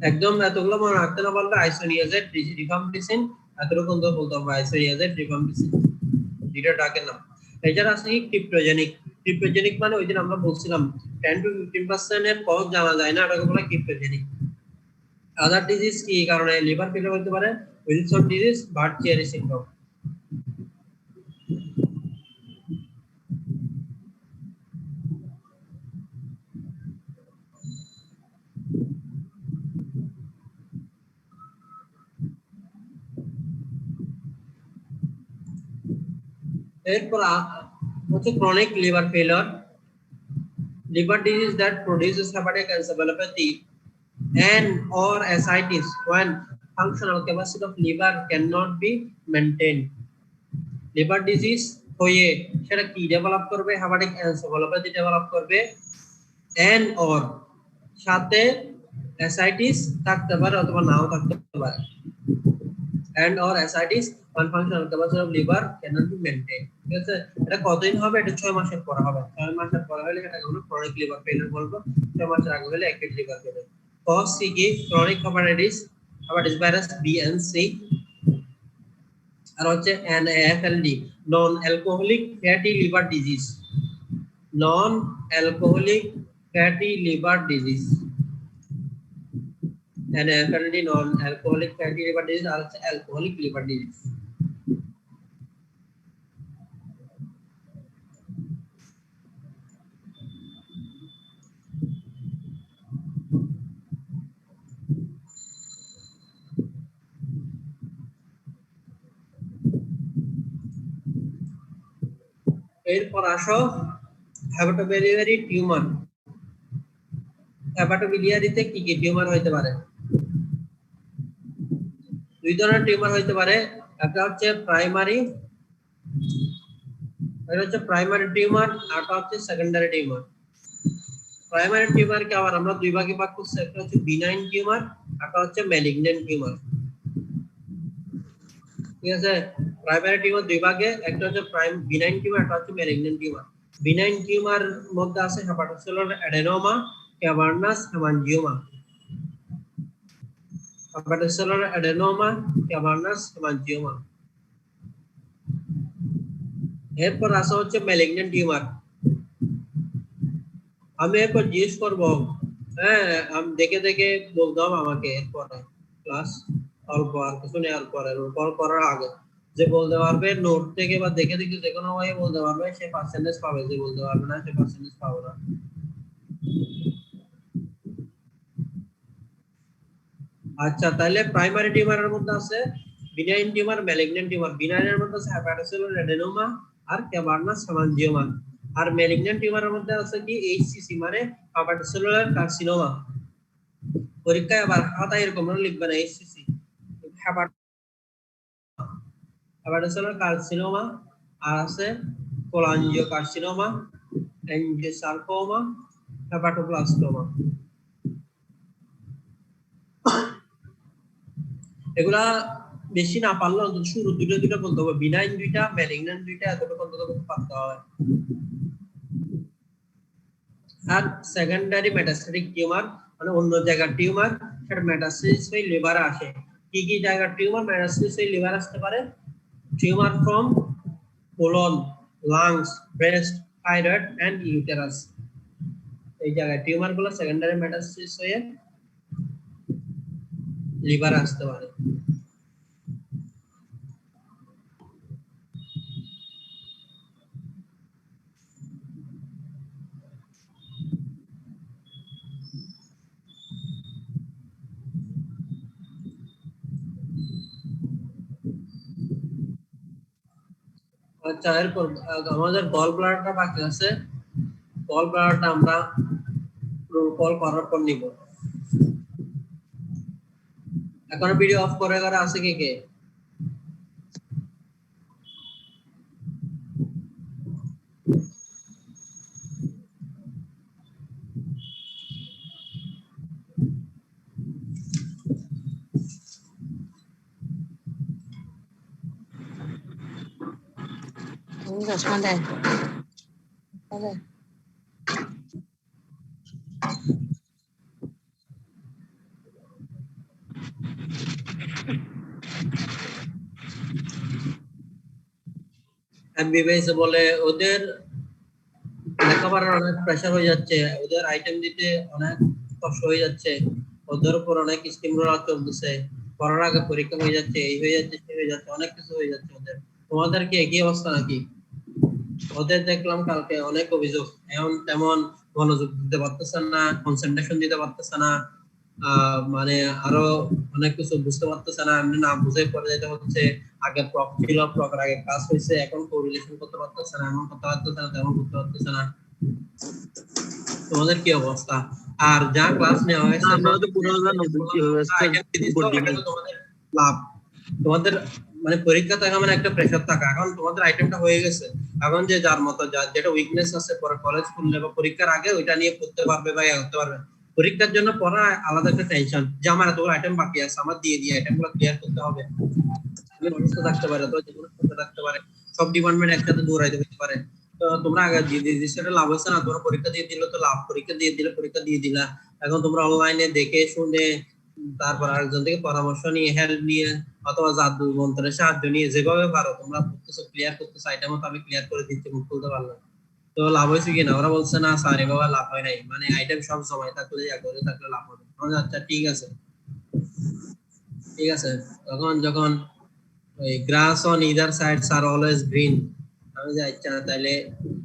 একদম এতগুলো মনে রাখতে না পারলে আইসোনিয়াজিড, রিফাম্পিসিন এতটুকু তো বলতে হবে। আইসোনিয়াজিড, রিফাম্পিসিন দুইটা ড্রাগের নাম। এছাড়া আছে ক্রিপ্টোজেনিক। ক্রিপ্টোজেনিক মানে ওই দিন আমরা বলছিলাম 10 to 15% এর কজ জানা যায় না, এটাকে বলা ক্রিপ্টোজেনিক। আদার ডিজিজ কি কারণে লিভার ফেলিওর হতে পারে? Wilson disease, Budd Chiari syndrome. এরপর হচ্ছে chronic liver failure. Liver disease that produces hepatic encephalopathy and or ascites when functional capacity of liver cannot be maintained. Liver disease হয়ে সেটা কি ডেভেলপ করবে? হেপাটিক এনসেফালোপ্যাথি ডেভেলপ করবে and or সাথে ascites থাকতে পারে অথবা নাও থাকতে পারে। and or ascites when functional capacity of liver cannot be maintained. ঠিক আছে, এটা কতদিন হবে? এটা 6 মাসের পর হবে। 6 মাসের পর হলে এটা হলো ক্রনিক লিভার ফেলিওর বলবো। 6 মাসের আগে হলে অ্যাকিউট লিভার ফেলিওর। Cause কি কি? Chronic hepatitis, hepatitis virus B and C, আর হচ্ছে NAFLD, non alcoholic fatty liver disease. Non alcoholic fatty liver disease, NAFLD, non alcoholic fatty liver disease, আর হচ্ছে অ্যালকোহলিক লিভার ডিজিজ। এরপর আসো hepatobiliary tumour. হেপাটোবিলিয়ারিতে কি কি টিউমার হইতে পারে? দুই ধরনের টিউমার হইতে পারে। একটা হচ্ছে প্রাইমারি, এটা হচ্ছে প্রাইমারি টিউমার, আর একটা হচ্ছে সেকেন্ডারি টিউমার। প্রাইমারি টিউমারকে আবার আমরা দুই ভাগে ভাগ করছি, একটা হচ্ছে বিনাইন টিউমার, একটা হচ্ছে ম্যালিগন্যান্ট টিউমার। ঠিক আছে, প্রাইমারি টিউমার দুই ভাগে, একটা হচ্ছে বিনাইন টিউমার, একটা হচ্ছে ম্যালিগন্যান্ট টিউমার। বিনাইন টিউমার মধ্যে আছে hepatocellular adenoma, cavernous হেমানজিওমা। Hepatocellular adenoma, cavernous হেমানজিওমা। এরপর আছে হচ্ছে ম্যালিগন্যান্ট টিউমার। আমি এরপর জিজ্ঞেস করবো, হ্যাঁ আমি দেখে দেখে বলতে হবে আমাকে এরপরে ক্লাস অল্প আর কিছু নেই, অল্প করার আগে যে বলতে পারবে নোট থেকে বা দেখে দেখে যে কোনো ভাবে বলতে পারবে সে পার্সেন্টেজ পাবে, যে বলতে পারবে না সে পার্সেন্টেজ পাবে না। আচ্ছা তাহলে প্রাইমারি টিউমারের মধ্যে আছে বিনাইন টিউমার, ম্যালিগন্যান্ট টিউমার। বিনাইনের মধ্যে আছে হেপাটোসেলুলার অ্যাডেনোমা আর ক্যাভার্নাস হেমানজিওমা। আর ম্যালিগন্যান্ট টিউমারের মধ্যে আছে কি এইচসিসি মানে হেপাটোসেলুলার কার্সিনোমা। পরীক্ষায় আবার খাতায় এরকম লিখবে না এইচসিসি, হেপাটোসেলুলার কার্সিনোমা। আর আছে কোলাঞ্জিওকার্সিনোমা, এনজিওসার্কোমা, হেপাটোব্লাস্টোমা। এগুলা বেশি না পারলে অন্তত শুরু দুটো দুটো বলতে হবে, বিনাইন দুইটা, ম্যালিগন্যান্ট দুইটা, এতটুকু অন্তত পারতে হবে। আর সেকেন্ডারি মেটাস্টেটিক টিউমার মানে অন্য জায়গার টিউমার, সেটা মেটাস্টেসিস হয়ে লিভারে আসে। কি কি জায়গার টিউমার মেটাস্টেসিস হয়ে লিভার আসতে পারে? Tumour from colon, lungs, breast, thyroid and uterus. এই জায়গায় টিউমার গুলো সেকেন্ডারি মেটাস্টেসিস হয়ে লিভার আসতে পারে। আচ্ছা এরপর আমাদের গল ব্লাডারটা বাকি আছে। গল ব্লাডারটা আমরা কল করার পর নিব। এখন ভিডিও অফ করে করে আছে কে কে? এমবিবিএস বলে ওদের লেখাপড়ার অনেক প্রেশার হয়ে যাচ্ছে, ওদের আইটেম দিতে অনেক কষ্ট হয়ে যাচ্ছে, ওদের উপর অনেক স্টিমুলার চলতেছে, পড়ার আগে পরীক্ষা হয়ে যাচ্ছে, এই হয়ে যাচ্ছে সেই হয়ে যাচ্ছে, অনেক কিছু হয়ে যাচ্ছে ওদের। তোমাদের কি একই অবস্থা নাকি? ওদের দেখলাম কালকে অনেক অভিযোগ, এমন তেমন মনোযোগ দিতে পারতেছে না, কনসেন্ট্রেশন দিতে পারতেছে না, মানে আরো অনেক কিছু বুঝতে পারতেছে না, এমনি না বুঝে পড়ে যেতে হচ্ছে। আগে প্রক ছিল, প্রকের আগে ক্লাস হয়েছে, এখন কোরিলেশন করতে পারতেছে না, এমন করতে পারতেছে না, তেমন করতে পারতেছে না। তোমাদের কি অবস্থা? আর যা ক্লাস নেওয়া হয়েছে আমরা তো 15,090 কিভাবে তোমাদের লাভ, তোমাদের মানে পরীক্ষা থাকা মানে একটা প্রেশার থাকা। এখন তোমাদের আইটেমটা হয়ে গেছে, এখন যে যার মতো যার যেটা উইকনেস আছে পরে কলেজ খুললে বা পরীক্ষার আগে ওইটা নিয়ে পড়তে পারবে বা করতে পারবে। পরীক্ষার জন্য পড়া আলাদা একটা টেনশন, যে আমার এতগুলো আইটেম বাকি আছে, আমার দিয়ে আইটেমগুলো ক্লিয়ার করতে হবে। অসুস্থ থাকতে পারে, তো যে কোনো সুস্থ থাকতে পারে, সব ডিপার্টমেন্ট একসাথে দৌড়াইতে হতে পারে। তো তোমরা আগে সেটা লাভ হচ্ছে না, তোমরা পরীক্ষা দিয়ে দিলে তো লাভ, পরীক্ষা দিয়ে দিলা। এখন তোমরা অনলাইনে দেখে শুনে তারপর আরেকজন থেকে পরামর্শ নিয়ে হেল্প নিয়ে অথবা জাদু মন্ত্রের সাহায্য নিয়ে যেভাবে পারো তোমরা পড়তেছো, ক্লিয়ার করতেছো, আইটেম মতো আমি ক্লিয়ার করে দিচ্ছি, মুখ খুলতে পারলাম। তো লাভ হয়েছে কিনা? ওরা বলছে না স্যার এভাবে লাভ হয় নাই, মানে আইটেম সব সময় থাকলে করে থাকলে লাভ হবে। আচ্ছা ঠিক আছে ঠিক আছে। তখন যখন ওই grass on either sides are always green, আমি যে আচ্ছা তাহলে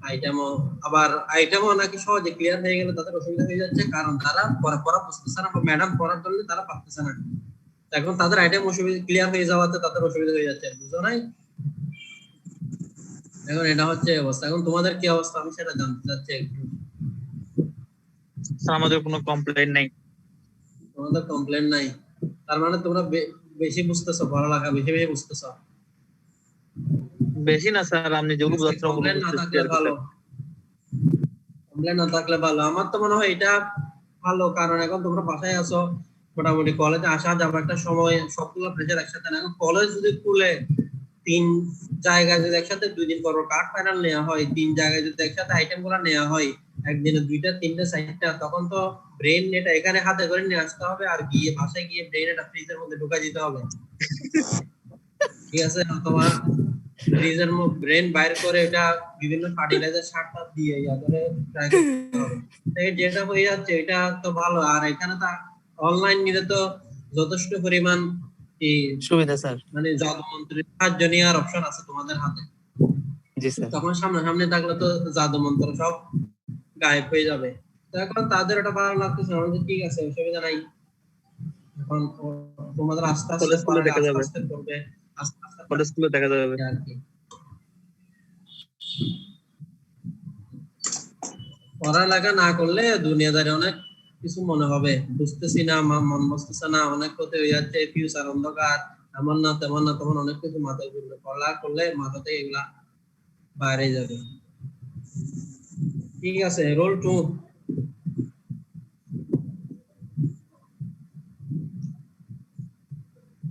আইটেমও আবার আইটেমও নাকি সহজে ক্লিয়ার হয়ে গেলে তাদের অসুবিধা হয়ে যাচ্ছে, কারণ তারা পড়া বুঝতেছে না, ম্যাডাম পড়ার জন্য তারা পারতেছে না। এখন তাদের আইটেম অসুবিধা ক্লিয়ার হয়ে যাওয়াতে তাদের অসুবিধা হয়ে যাচ্ছে, বুঝো নাই? এখন এটা হচ্ছে অবস্থা। এখন তোমাদের কি অবস্থা আমি সেটা জানতে চাচ্ছি একটু। আমাদের কোনো কমপ্লেইন নাই। তোমাদের কমপ্লেন নাই, তার মানে তোমরা বেশি বুঝতেছো, পড়ালেখা বেশি বেশি বুঝতেছো। বেশি না স্যার, আপনি যেগুলো বুঝাচ্ছেন ওগুলো কমপ্লেন না থাকলে ভালো, কমপ্লেন না থাকলে ভালো। আমার তো মনে হয় এটা ভালো, কারণ এখন তোমরা বাসায় আছো, মোটামুটি কলেজে আসা যাবে একটা সময়, সবগুলো প্রেশার একসাথে না। এখন কলেজ যদি খুলে তিন জায়গায় যদি একসাথে 2 দিন পর কার্ড ফাইনাল নেওয়া হয়, 3 জায়গায় যদি একসাথে আইটেম গুলো নেওয়া হয়, একদিনে 2টা 3টা 4টা, তখন তো ব্রেন এটা এখানে হাতে করে নিয়ে আসতে হবে, আর গিয়ে বাসায় গিয়ে ব্রেন এটা ফ্রিজের মধ্যে ঢুকাই দিতে হবে। ঠিক আছে, অথবা ফ্রিজের মধ্যে ব্রেন বাইর করে এটা বিভিন্ন ফার্টিলাইজার সারটা দিয়ে ইয়া করে ট্রাই করতে হবে। তাই যেটা হয়ে যাচ্ছে এটা তো ভালো, আর এখানে তো অনলাইন নিলে তো যথেষ্ট পরিমাণ এই সুবিধা স্যার। মানে জাদু মন্ত্রের সাহায্য নেওয়ার অপশন আছে তোমাদের হাতে। জি স্যার। তখন সামনে থাকলে তো জাদু মন্ত্র সব গায়েব হয়ে যাবে। তো এখন তাদের ওটা ভালো লাগতেছে, আমাদের ঠিক আছে, অসুবিধা নাই। এখন তোমাদের আস্তে আস্তে কলেজ স্কুলে দেখা যাবে, আস্তে করবে, আস্তে আস্তে কলেজ স্কুলে দেখা যাবে আর কি। পড়ালেখা না করলে দুনিয়াদারি অনেক কিছু মনে হবে, বুঝতেছি না, মন বসতেছে না, অনেক ক্ষতি হয়ে যাচ্ছে, ফিউচার অন্ধকার, এমন না তেমন না, তখন অনেক কিছু মাথায় ঘুরবে। পড়ালেখা করলে মাথা থেকে এগুলা বাইরে যাবে। ঠিক আছে, রোল 2।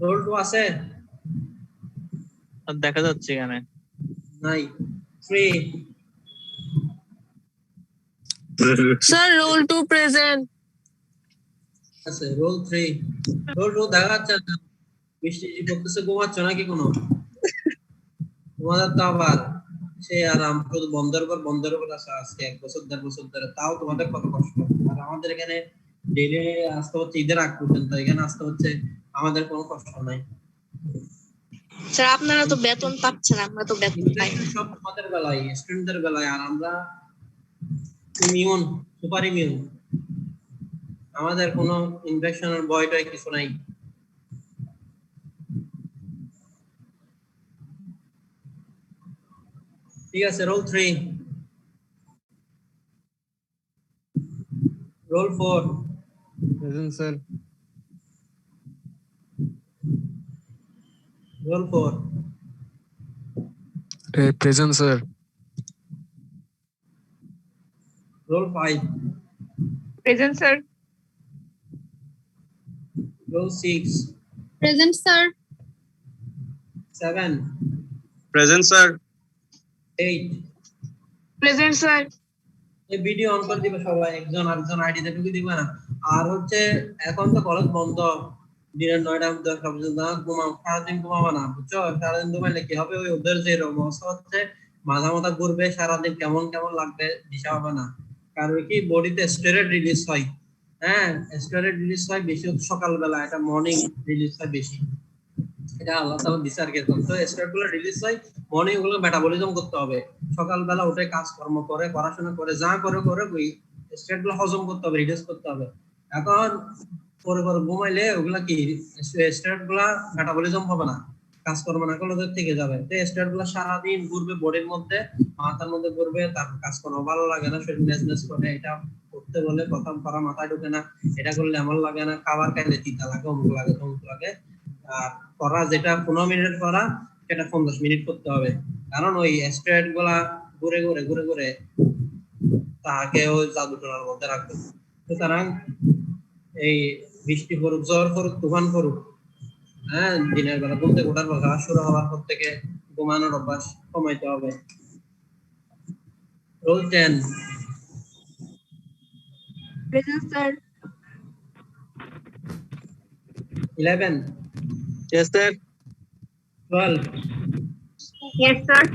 রোল 2 আছে? আর দেখা যাচ্ছে এখানে নাই। 3। Sir roll 2 present. আছে রোল 3। রোল 2 দেখা যাচ্ছে না। বৃষ্টি পড়তেছে, ঘুমাচ্ছ নাকি কোনো? তোমাদের তো আবার সে আরাম, শুধু বন্ধের পর আছে আজকে 1 বছর 1.5 বছর ধরে, তাও তোমাদের কত কষ্ট। আর আমাদের এখানে ডেইলি আসতে হচ্ছে ঈদের আগ পর্যন্ত, এখানে আসতে হচ্ছে, আমাদের কোনো কষ্ট নাই। স্যার আপনারা তো বেতন পাচ্ছেন, আমরা তো বেতন পাই না। সব তোমাদের বেলায়, স্টুডেন্টদের বেলায়, আর আমরা ইমিউন, সুপার ইমিউন, আমাদের কোনো ইনফেকশনের ভয়টাই কিছু নাই। ঠিক আছে, roll 3। Roll 4। Present sir. Roll 4। Present sir. Roll 5। Present sir. Roll 6। Present sir. 7। Present sir. 8। Present sir. এই ভিডিও অন করে দিবে সবাই, একজন আরেকজন আইডি ঢুকে দিবে না। আর হচ্ছে এখন তো কলেজ বন্ধ, দিনের 9টা 10টা পর্যন্ত ঘুমাও, সারাদিন ঘুমাবো না, বুঝছো? সারাদিন ঘুমাইলে কি হবে, ওই ওদের যে অবস্থা হচ্ছে, মাথা মাথা ঘুরবে, সারাদিন কেমন কেমন লাগবে দিশা হবে না। কারণ কি, বডিতে স্টেরয়েড রিলিজ হয়। হ্যাঁ, স্টেরয়েড রিলিজ হয় বেশি সকালবেলা, এটা মর্নিং রিলিজ হয় বেশি। এটা আল্লাহ তাআলা বিচার করতেন। তো স্টেরয়েড গুলো রিলিজ হয় মর্নিং, ওগুলো মেটাবলিজম করতে হবে। সকালবেলা উঠে কাজকর্ম করে, পড়াশোনা করে, যা করে ওই স্টেরয়েড গুলো হজম করতে হবে, রিলিজ করতে হবে। এখন পরে ঘুমাইলে ওগুলা কি, স্টেরয়েড গুলা মেটাবলিজম হবে না, কাজকর্ম না করলে ওদের থেকে যাবে। তো স্টেরয়েড গুলা সারাদিন ঘুরবে বডির মধ্যে, মাথার মধ্যে ঘুরবে, তারপর কাজকর্ম ভালো লাগে না, শরীর নেজনেজ করে, এটা করতে বলে প্রথম করা মাথায় ঢুকে না, এটা করলে এমন লাগে না, খাবার খাইলে তিতা লাগে, অমুক লাগে তমুক লাগে। আর পড়া যেটা 15 মিনিট পড়া, সেটা 50 মিনিট করতে হবে, কারণ ওই স্টেরয়েড গুলা ঘুরে ঘুরে ঘুরে ঘুরে তাকে ওই জাদুটোনার মধ্যে রাখবে। সুতরাং এই বৃষ্টি পড়ুক, ঝড় পড়ুক, তুফান পড়ুক, হ্যাঁ, দিনের বেলা ঘুম থেকে ওঠার পর, খাওয়া শুরু হওয়ার পর থেকে ঘুমানোর অভ্যাস কমাইতে হবে। Roll 10। Present sir. 11। Yes sir. 12। Yes sir.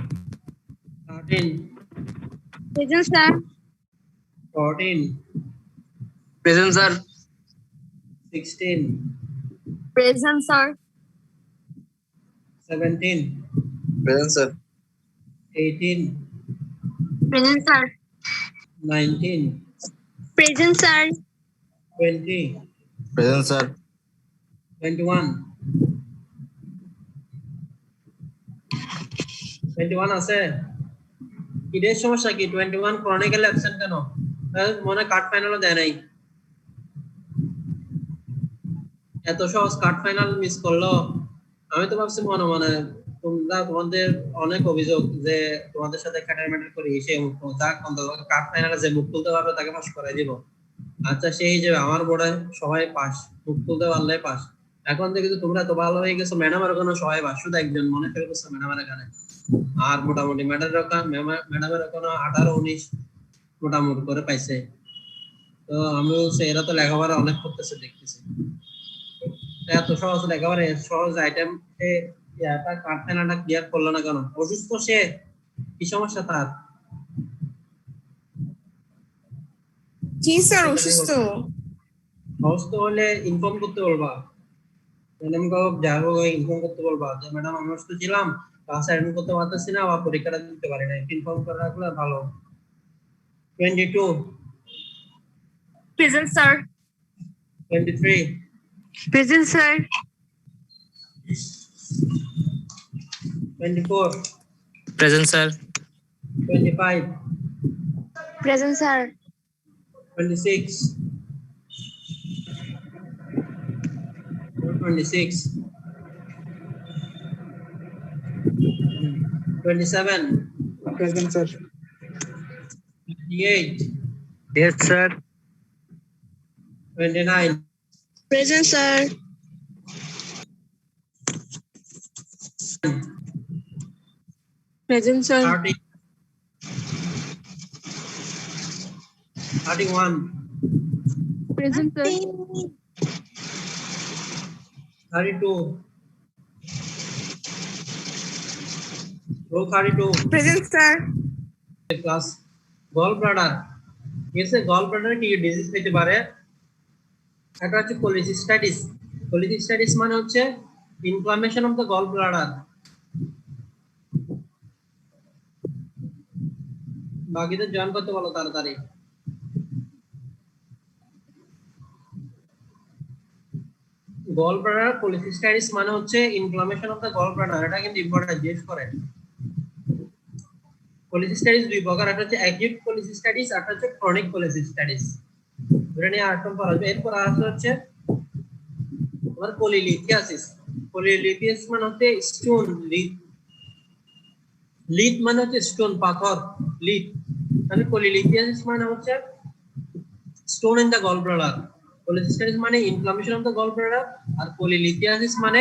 13। Present sir. 14। Present sir. 16। Present sir. 17। Present sir. 18। Present sir. 19। Present sir. 20। Present sir. 21। 21 আছে? কিদের সমস্যা কি? 21 ক্রনিক্যাল অ্যাবসেন্ট কেন? মনে কার্ড ফাইনালও দেয় নাই। এত সহজ কার্ড ফাইনাল মিস করলো। আমি তো ভাবছি মনে মনে তোমাদের অনেক অভিযোগ যে তোমাদের সাথে ক্যাটারমেন্ট করি, সে কার্ড ফাইনালে যে মুখ তুলতে পারবে তাকে পাস করাই দিব। আচ্ছা, সেই হিসেবে আমার বোর্ডে সবাই পাস, মুখ তুলতে পারলে পাস। এখন থেকে তো তোমরা তো ভালো হয়ে গেছো, ম্যাডামের কোনো সহায় বা শুধু একজন মনে ফেল করছো ম্যাডামের এখানে, আর মোটামুটি ম্যাডামের কোনো 18-19 মোটামুটি করে পাইছে। তো আমি বলছি এরা তো লেখাপড়া অনেক করতেছে দেখতেছি, এত সহজ লেখাপড়া সহজ আইটেম এটা কাটতেনাটা ক্লিয়ার করলো না কেন? অসুস্থ সে, কি সমস্যা তার? জি স্যার অসুস্থ। অসুস্থ হলে ইনফর্ম করতে বলবা, ম্যাডাম যাবো ইনফর্ম করতে বলবা যে ম্যাডাম আমি অসুস্থ ছিলাম, ক্লাসে অ্যাটেন্ড করতে পারতেছি না বা পরীক্ষাটা দিতে পারি না, ইনফর্ম করে রাখলে ভালো। 22, present sir. 23, present sir. 24, present sir. 25, present sir. 26, 26, 27, Present, sir. 28, Yes, sir. 29, present sir. Present sir. 30, 31, present sir. 32, row 32, present sir. Class gallbladder. এসে গল ব্লাডার কি ডিজিজ হতে পারে? এটা হচ্ছে কোলিসিস্টাইটিস। কোলিসিস্টাইটিস মানে হচ্ছে inflammation of the gall bladder. বাকিদের join করতে বলো তাড়াতাড়ি। গল ব্লাডার কোলিসিস্টাইটিস মানে হচ্ছে inflammation of the gall bladder. এটা কিন্তু ইম্পর্টেন্ট, জিজ্ঞেস করে। কোলিসিস্টাইটিস দুই প্রকার, একটা হচ্ছে অ্যাকিউট কোলিসিস্টাইটিস আর একটা হচ্ছে ক্রনিক কোলিসিস্টাইটিস। এটা নিয়ে আরেকটা পড়া হবে। এরপর হচ্ছে তোমার কোলিলিথিয়াসিস। কোলিলিথিয়াসিস মানে হচ্ছে স্টোন লিথ। লিথ মানে হচ্ছে স্টোন, পাথর, লিথ। তাহলে কোলিলিথিয়াসিস মানে হচ্ছে stone in the gall bladder. Cholecystitis মানে inflammation of the gall bladder, আর কোলিলিথিয়াসিস মানে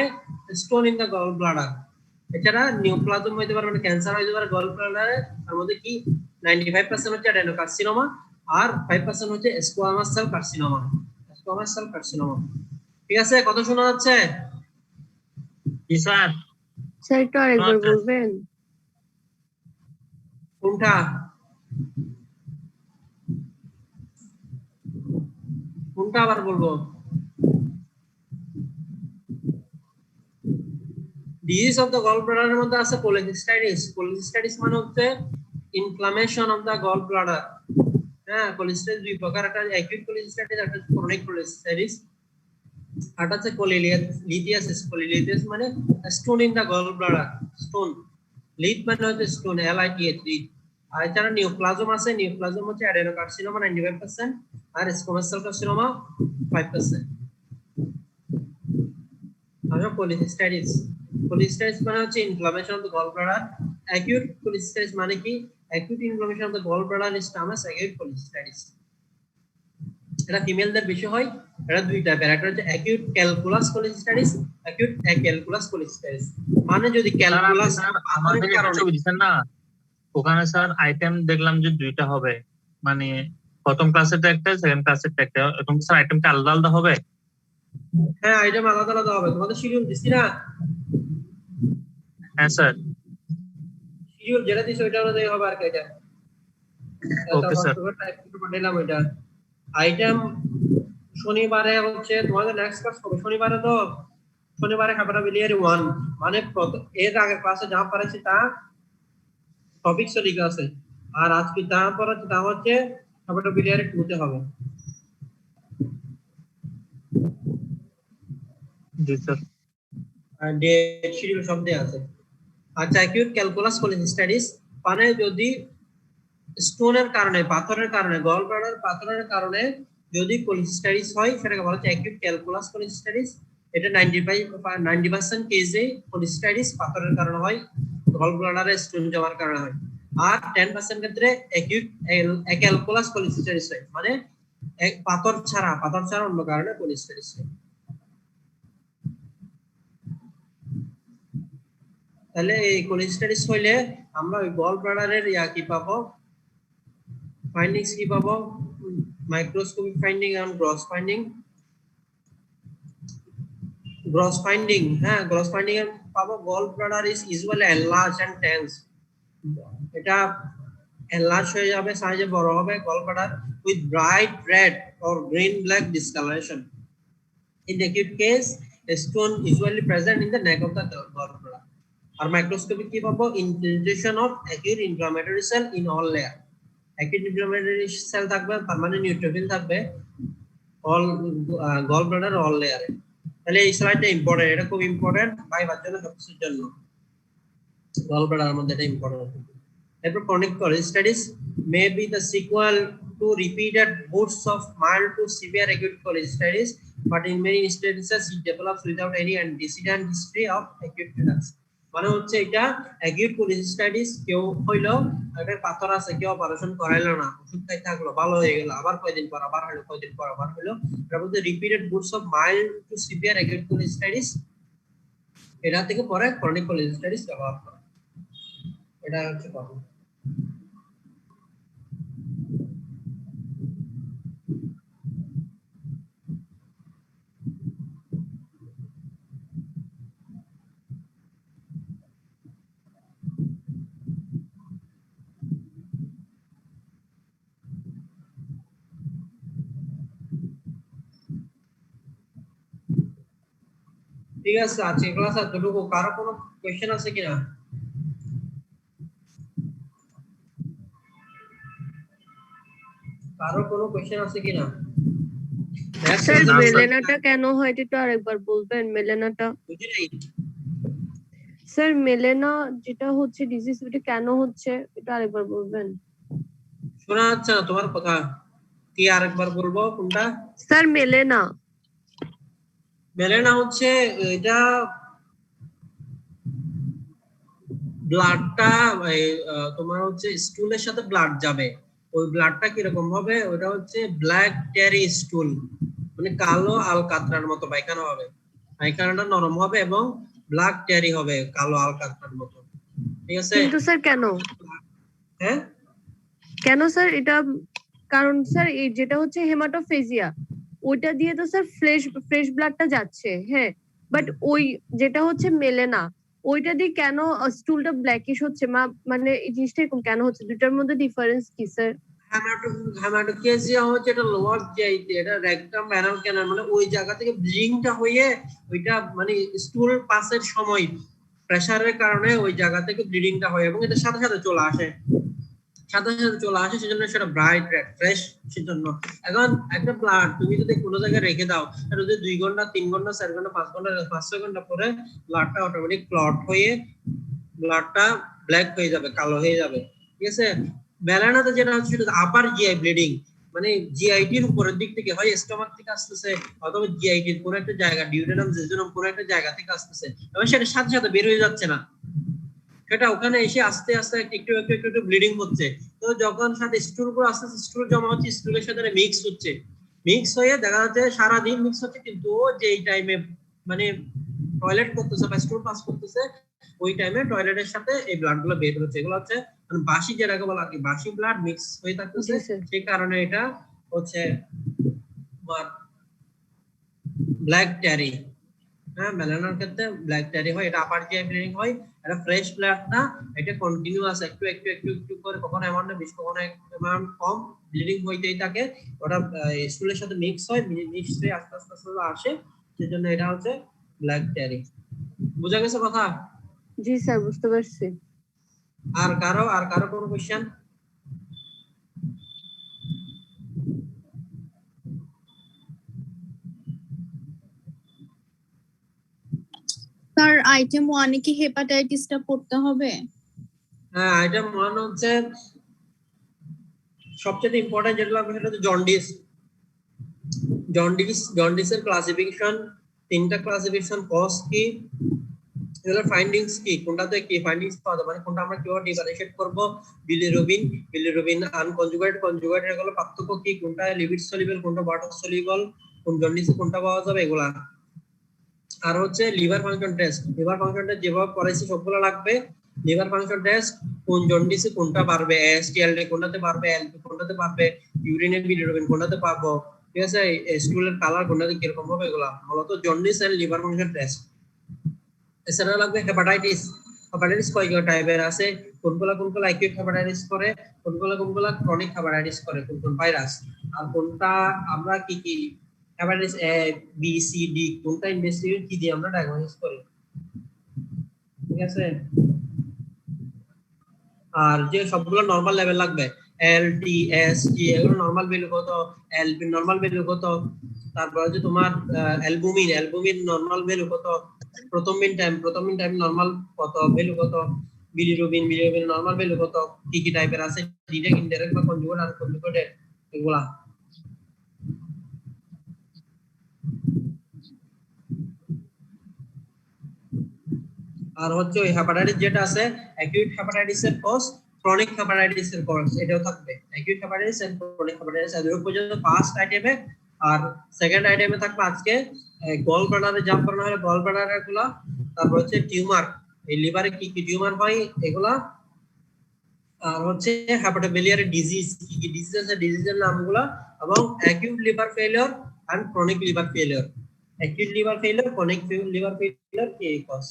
stone in the gall bladder. এছাড়া নিওপ্লাজম হইতে পারে, মানে ক্যান্সার হইতে পারে গল ব্লাডারে। তার মধ্যে কি 95% হচ্ছে অ্যাডেনোকার্সিনোমা আর 5% হচ্ছে squamous cell carcinoma. Squamous cell carcinoma. ঠিক আছে, কথা শোনা যাচ্ছে? জি স্যার। স্যার একটু আরেকবার বলবেন? কোনটা? কোনটা আবার বলবো? ডিজিজ অফ দ্য গল ব্লাডারের মধ্যে আছে কোলিসিস্টাইটিস। কোলিসিস্টাইটিস মানে হচ্ছে inflammation of the gall bladder. হ্যাঁ, কোলিসিস্টাইটিস দুই প্রকার, একটা অ্যাকিউট কোলিসিস্টাইটিস, একটা ক্রনিক কোলিসিস্টাইটিস। আর আছে কোলিলিথিয়াসিস। কোলিলিথিয়াসিস মানে stone in the gall bladder. Stone, lith মানে হচ্ছে স্টোন, LITH, লিথ। আর এছাড়া নিওপ্লাজম আছে। নিওপ্লাজম হচ্ছে অ্যাডেনোকার্সিনোমা 95% আর স্কোয়ামাস সেল কার্সিনোমা 5%। আর কোলিসিস্টাইটিস। কোলিসিস্টাইটিস মানে হচ্ছে inflammation of the gall bladder. Acute cholecystitis মানে কি? Acute inflammation of the gall bladder is termed as acute cholecystitis. এটা ফিমেলদের বেশি হয়। এটা দুই টাইপের, একটা হচ্ছে acute calculous cholecystitis, acute acalculous cholecystitis. মানে যদি ক্যালকুলাস আমাদের কারণে বুঝছেন না, ওখানে স্যার আইটেম দেখলাম যে দুইটা হবে, মানে প্রথম ক্লাসেরটা একটা, সেকেন্ড ক্লাসেরটা একটা। এখন স্যার আইটেমটা আলাদা আলাদা হবে? হ্যাঁ, আইটেম আলাদা আলাদা হবে। তোমাদের শিডিউল দিছি না? হ্যাঁ স্যার। শিডিউল যেটা দিছি ওইটা অনুযায়ী হবে আর কি। এটা ওকে স্যার। পাঠাইলাম ওইটা। আইটেম শনিবারে হচ্ছে তোমাদের নেক্সট ক্লাস হবে শনিবারে। তো শনিবারে ক্যাপাবিলিটি 1 মানে এর আগে ক্লাসে যা পড়েছি তা টপিক লিখা আছে, আর আজকে যা পড়াচ্ছি তা হচ্ছে ক্যাপাবিলিটি 2 তে হবে। জি স্যার। আর ডেট শিডিউল সব দেয়া আছে। আচ্ছা, অ্যাকিউট ক্যালকুলাস কোলিসিস্টাইটিস মানে যদি স্টোনের কারণে, পাথরের কারণে, গল ব্লাডার পাথরের কারণে যদি কোলিসিস্টাইটিস হয়, সেটাকে বলা হচ্ছে অ্যাকিউট ক্যালকুলাস কোলিসিস্টাইটিস। এটা 90% কেসে কোলিসিস্টাইটিস পাথরের কারণে হয়, গল ব্লাডারে স্টোন জমার কারণে হয়। আর 10% ক্ষেত্রে অ্যাকিউট অ্যাক্যালকুলাস কোলিসিস্টাইটিস হয়, মানে পাথর ছাড়া অন্য কারণে কোলিসিস্টাইটিস হয়। তাহলে এই কোলিস্টারিস হইলে আমরা ওই গল ব্লাডারের কি পাবো, ফাইন্ডিংস কি পাবো, microscopic finding and gross finding. Gross finding, হ্যাঁ গ্রস ফাইন্ডিং এ পাবো gall bladder is usually enlarge and tense, এটা এনলার্জ হয়ে যাবে, সাইজে বড় হবে gall bladder, with bright red or green black discoloration. In the acute case, a stone usually present in the neck of the gallbladder. Or microscopic কি পাবো, infiltration of acute inflammatory cell in all layer. Acute inflammatory cell থাকবে, তার মানে neutrophil থাকবে all gallbladder all layer। তাহলে এই স্লাইডটা important, এটা খুব ইম্পর্টেন্ট ভাইবার জন্য, সবকিছুর জন্য gallbladder মধ্যে এটা ইম্পর্টেন্ট। এরপর chronic cholestasis may be the sequel to repeated bouts of mild to severe acute cholestasis, but in many instances it develops without any antecedent history of acute relapse। মানে হচ্ছে এটা acute cholestasis কেউ হইলো, এটা পাথর আছে, কেউ অপারেশন করাইলো না, ওষুধ খাই থাকলো, ভালো হয়ে গেল, আবার কয়দিন পর আবার হলো, কয়দিন পর আবার হলো, এটা বলতে repeated bouts of mild to severe acute cholestasis, এটা থেকে পরে chronic cholestasis ডেভেলপ করে, এটা হচ্ছে কথা। ঠিক আছে, আজকে ক্লাস এতটুকু। কারো কোনো কোশ্চেন আছে কিনা? কারো কোনো কোশ্চেন আছে কিনা? স্যার মেলেনাটা কেন হয় এটা আরেকবার বলবেন? মেলেনাটা বুঝি নাই। স্যার মেলেনা যেটা হচ্ছে ডিজিজ, এটা কেন হচ্ছে এটা আরেকবার বলবেন? শোনা যাচ্ছে না তোমার কথা, কি আরেকবার বলবো কোনটা? স্যার মেলেনা, মেলেনা হচ্ছে এটা ব্লাডটা তোমার হচ্ছে স্টুলের সাথে ব্লাড যাবে, ওই ব্লাডটা কিরকম হবে, ওটা হচ্ছে ব্ল্যাক টেরি স্টুল, মানে কালো আলকাতরার মতো পায়খানা হবে, পায়খানাটা নরম হবে এবং ব্ল্যাক টেরি হবে, কালো আলকাতরার মতো। ঠিক আছে, কিন্তু স্যার কেন, হ্যাঁ কেন স্যার এটা? কারণ স্যার এই যেটা হচ্ছে হেমাটোফেজিয়া, ওইটা দিয়ে তো স্যার ফ্রেশ ব্লাডটা যাচ্ছে, হ্যাঁ, বাট ওই যেটা হচ্ছে মেলেনা, ওইটা দিয়ে কেন স্টুলটা ব্ল্যাকিশ হচ্ছে? মানে এই জিনিসটা এরকম কেন হচ্ছে? দুটার মধ্যে ডিফারেন্স কি স্যার? হেমাটোকেজিয়া হচ্ছে এটা লোয়ার জিআইটি, এটা রেকটাম ব্যানাল ক্যানাল, মানে ওই জায়গা থেকে ব্লিডিংটা হয়ে ওইটা মানে স্টুল পাসের সময় প্রেসারের কারণে ওই জায়গা থেকে ব্লিডিংটা হয় এবং এটা সাথে সাথে চলে আসে, সেজন্য সেটা ব্রাইট রেড ফ্রেশ সেজন্য। এখন একটা ব্লাড তুমি যদি কোনো জায়গায় রেখে দাও, এটা যদি 2 ঘন্টা 3 ঘন্টা 4 ঘন্টা 5 ঘন্টা 5-6 ঘন্টা পরে ব্লাডটা অটোমেটিক ক্লট হয়ে ব্লাডটা ব্ল্যাক হয়ে যাবে, কালো হয়ে যাবে। ঠিক আছে, মেলানাতে যেটা হচ্ছে সেটা আপার জিআই ব্লিডিং, মানে জিআইটির উপরের দিক থেকে হয় স্টোমাক থেকে আসতেছে অথবা জিআইটির কোন একটা জায়গা, ডিউরেনাম জেজুনাম কোন একটা জায়গা থেকে আসতেছে এবং সেটা সাথে সাথে বের হয়ে যাচ্ছে না, সেটা ওখানে এসে আস্তে আস্তে একটু একটু একটু একটু ব্লিডিং হচ্ছে। তো যখন সাথে স্টুল গুলো আস্তে আস্তে স্টুল জমা হচ্ছে, স্টুলের সাথে মিক্স হচ্ছে, মিক্স হয়ে দেখা যাচ্ছে সারাদিন মিক্স হচ্ছে, কিন্তু যে এই টাইমে মানে টয়লেট করতেছে বা স্টুল পাস করতেছে ওই টাইমে টয়লেটের সাথে এই ব্লাড গুলো বের হচ্ছে, এগুলো হচ্ছে মানে বাসি যেটাকে বলা আর কি, বাসি ব্লাড মিক্স হয়ে থাকতেছে, সেই কারণে এটা হচ্ছে ব্ল্যাক ট্যারি। হ্যাঁ, মেলানার ক্ষেত্রে ব্ল্যাক ট্যারি হয়, এটা আপার জিআই ব্লিডিং হয়, এটা ফ্রেশ ব্লাড না, এটা কন্টিনিউয়াস একটু একটু একটু একটু করে কখনো অ্যামাউন্ট বেশি কখনো অ্যামাউন্ট কম ব্লিডিং হইতেই থাকে, ওটা স্টুলের সাথে মিক্স হয়, মিক্স হয়ে আস্তে আস্তে আস্তে আসে, সেজন্য এটা হচ্ছে ব্ল্যাক ট্যারি। বুঝা গেছে কথা? জি স্যার, বুঝতে পারছি। আর কারো কোনো কোশ্চেন? স্যার আইটেম 1 এ কি হেপাটাইটিসটা পড়তে হবে? হ্যাঁ, আইটেম 1 হচ্ছে সবচেয়ে ইম্পর্টেন্ট যেটা লাগবে সেটা হচ্ছে জন্ডিস। জন্ডিসের ক্লাসিফিকেশন, 3টা ক্লাসিফিকেশন, কজ কি, এগুলোর ফাইন্ডিংস কি, কোনটাতে কি ফাইন্ডিংস পাওয়া যাবে, মানে কোনটা আমরা কিভাবে ডিফারেনশিয়েট করব, বিলিরুবিন আনকনজুগেট এগুলো পার্থক্য কি, কোনটা লিপিড সলিউবল কোনটা ওয়াটার সলিউবল, কোন জন্ডিসে কোনটা পাওয়া যাবে, এগুলা আর হচ্ছে liver function test. Liver function test যেভাবে পড়াইছি সবগুলো লাগবে। লিভার ফাংশন টেস্ট কোন জন্ডিসে কোনটা বাড়বে, এসটিএলডি কোনটাতে বাড়বে, এলপি কোনটাতে বাড়বে, ইউরিনের বিলিরুবিন কোনটাতে পাবো, ঠিক আছে, স্টুলের কালার কোনটাতে কিরকম হবে, এগুলা মূলত jaundice and liver function test. এছাড়া লাগবে হেপাটাইটিস। হেপাটাইটিস কয় টাইপের আছে, কোনগুলা অ্যাকিউট হেপাটাইটিস করে, কোনগুলা ক্রনিক হেপাটাইটিস করে, কোন ভাইরাস, আর কোনটা আমরা কি hepatitis A B C D কোনটা ইনভেস্টিগেট কি দিয়ে আমরা ডায়াগনোসিস করি, ঠিক আছে। আর যে সবগুলো নরমাল লেভেল লাগবে, এল টি এস টি এগুলো নরমাল ভ্যালু কত, এলপি নরমাল ভ্যালু কত, তারপর যে তোমার অ্যালবুমিন নরমাল ভ্যালু কত, প্রোথম্বিন টাইম নরমাল কত ভ্যালু কত, বিলিরুবিন নরমাল ভ্যালু কত, কি টাইপের আছে, ডিরেক্ট ইনডাইরেক্ট বা কনজুগেট আর কনজুগেটেড এগুলা। আর হচ্ছে ওই হেপাটাইটিস যেটা আছে, অ্যাকিউট হেপাটাইটিস এর কজ, ক্রনিক হেপাটাইটিস এর কজ, এটাও থাকবে। Acute hepatitis and chronic hepatitis এর পর্যন্ত ফার্স্ট আইটেমে। আর সেকেন্ড আইটেমে থাকবে আজকে গল ব্লাডারে জাম্প করানো হলে গল ব্লাডারের গুলা, তারপর হচ্ছে টিউমার, এই লিভারে কি টিউমার হয় এগুলা, আর হচ্ছে হেপাটোবিলিয়ারি ডিজিজ, কি ডিজিজ আছে ডিজিজের নামগুলা, এবং acute liver failure and chronic liver failure. Acute liver failure, chronic liver failure কি কজ,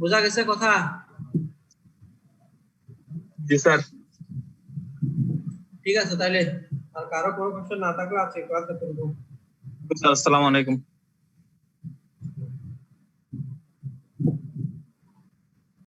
বোঝা গেছে কথা? জি স্যার। ঠিক আছে, তাহলে আর কারো কোনো কোশ্চেন না থাকলে আছে ক্লাসে করব। আসসালামু আলাইকুম।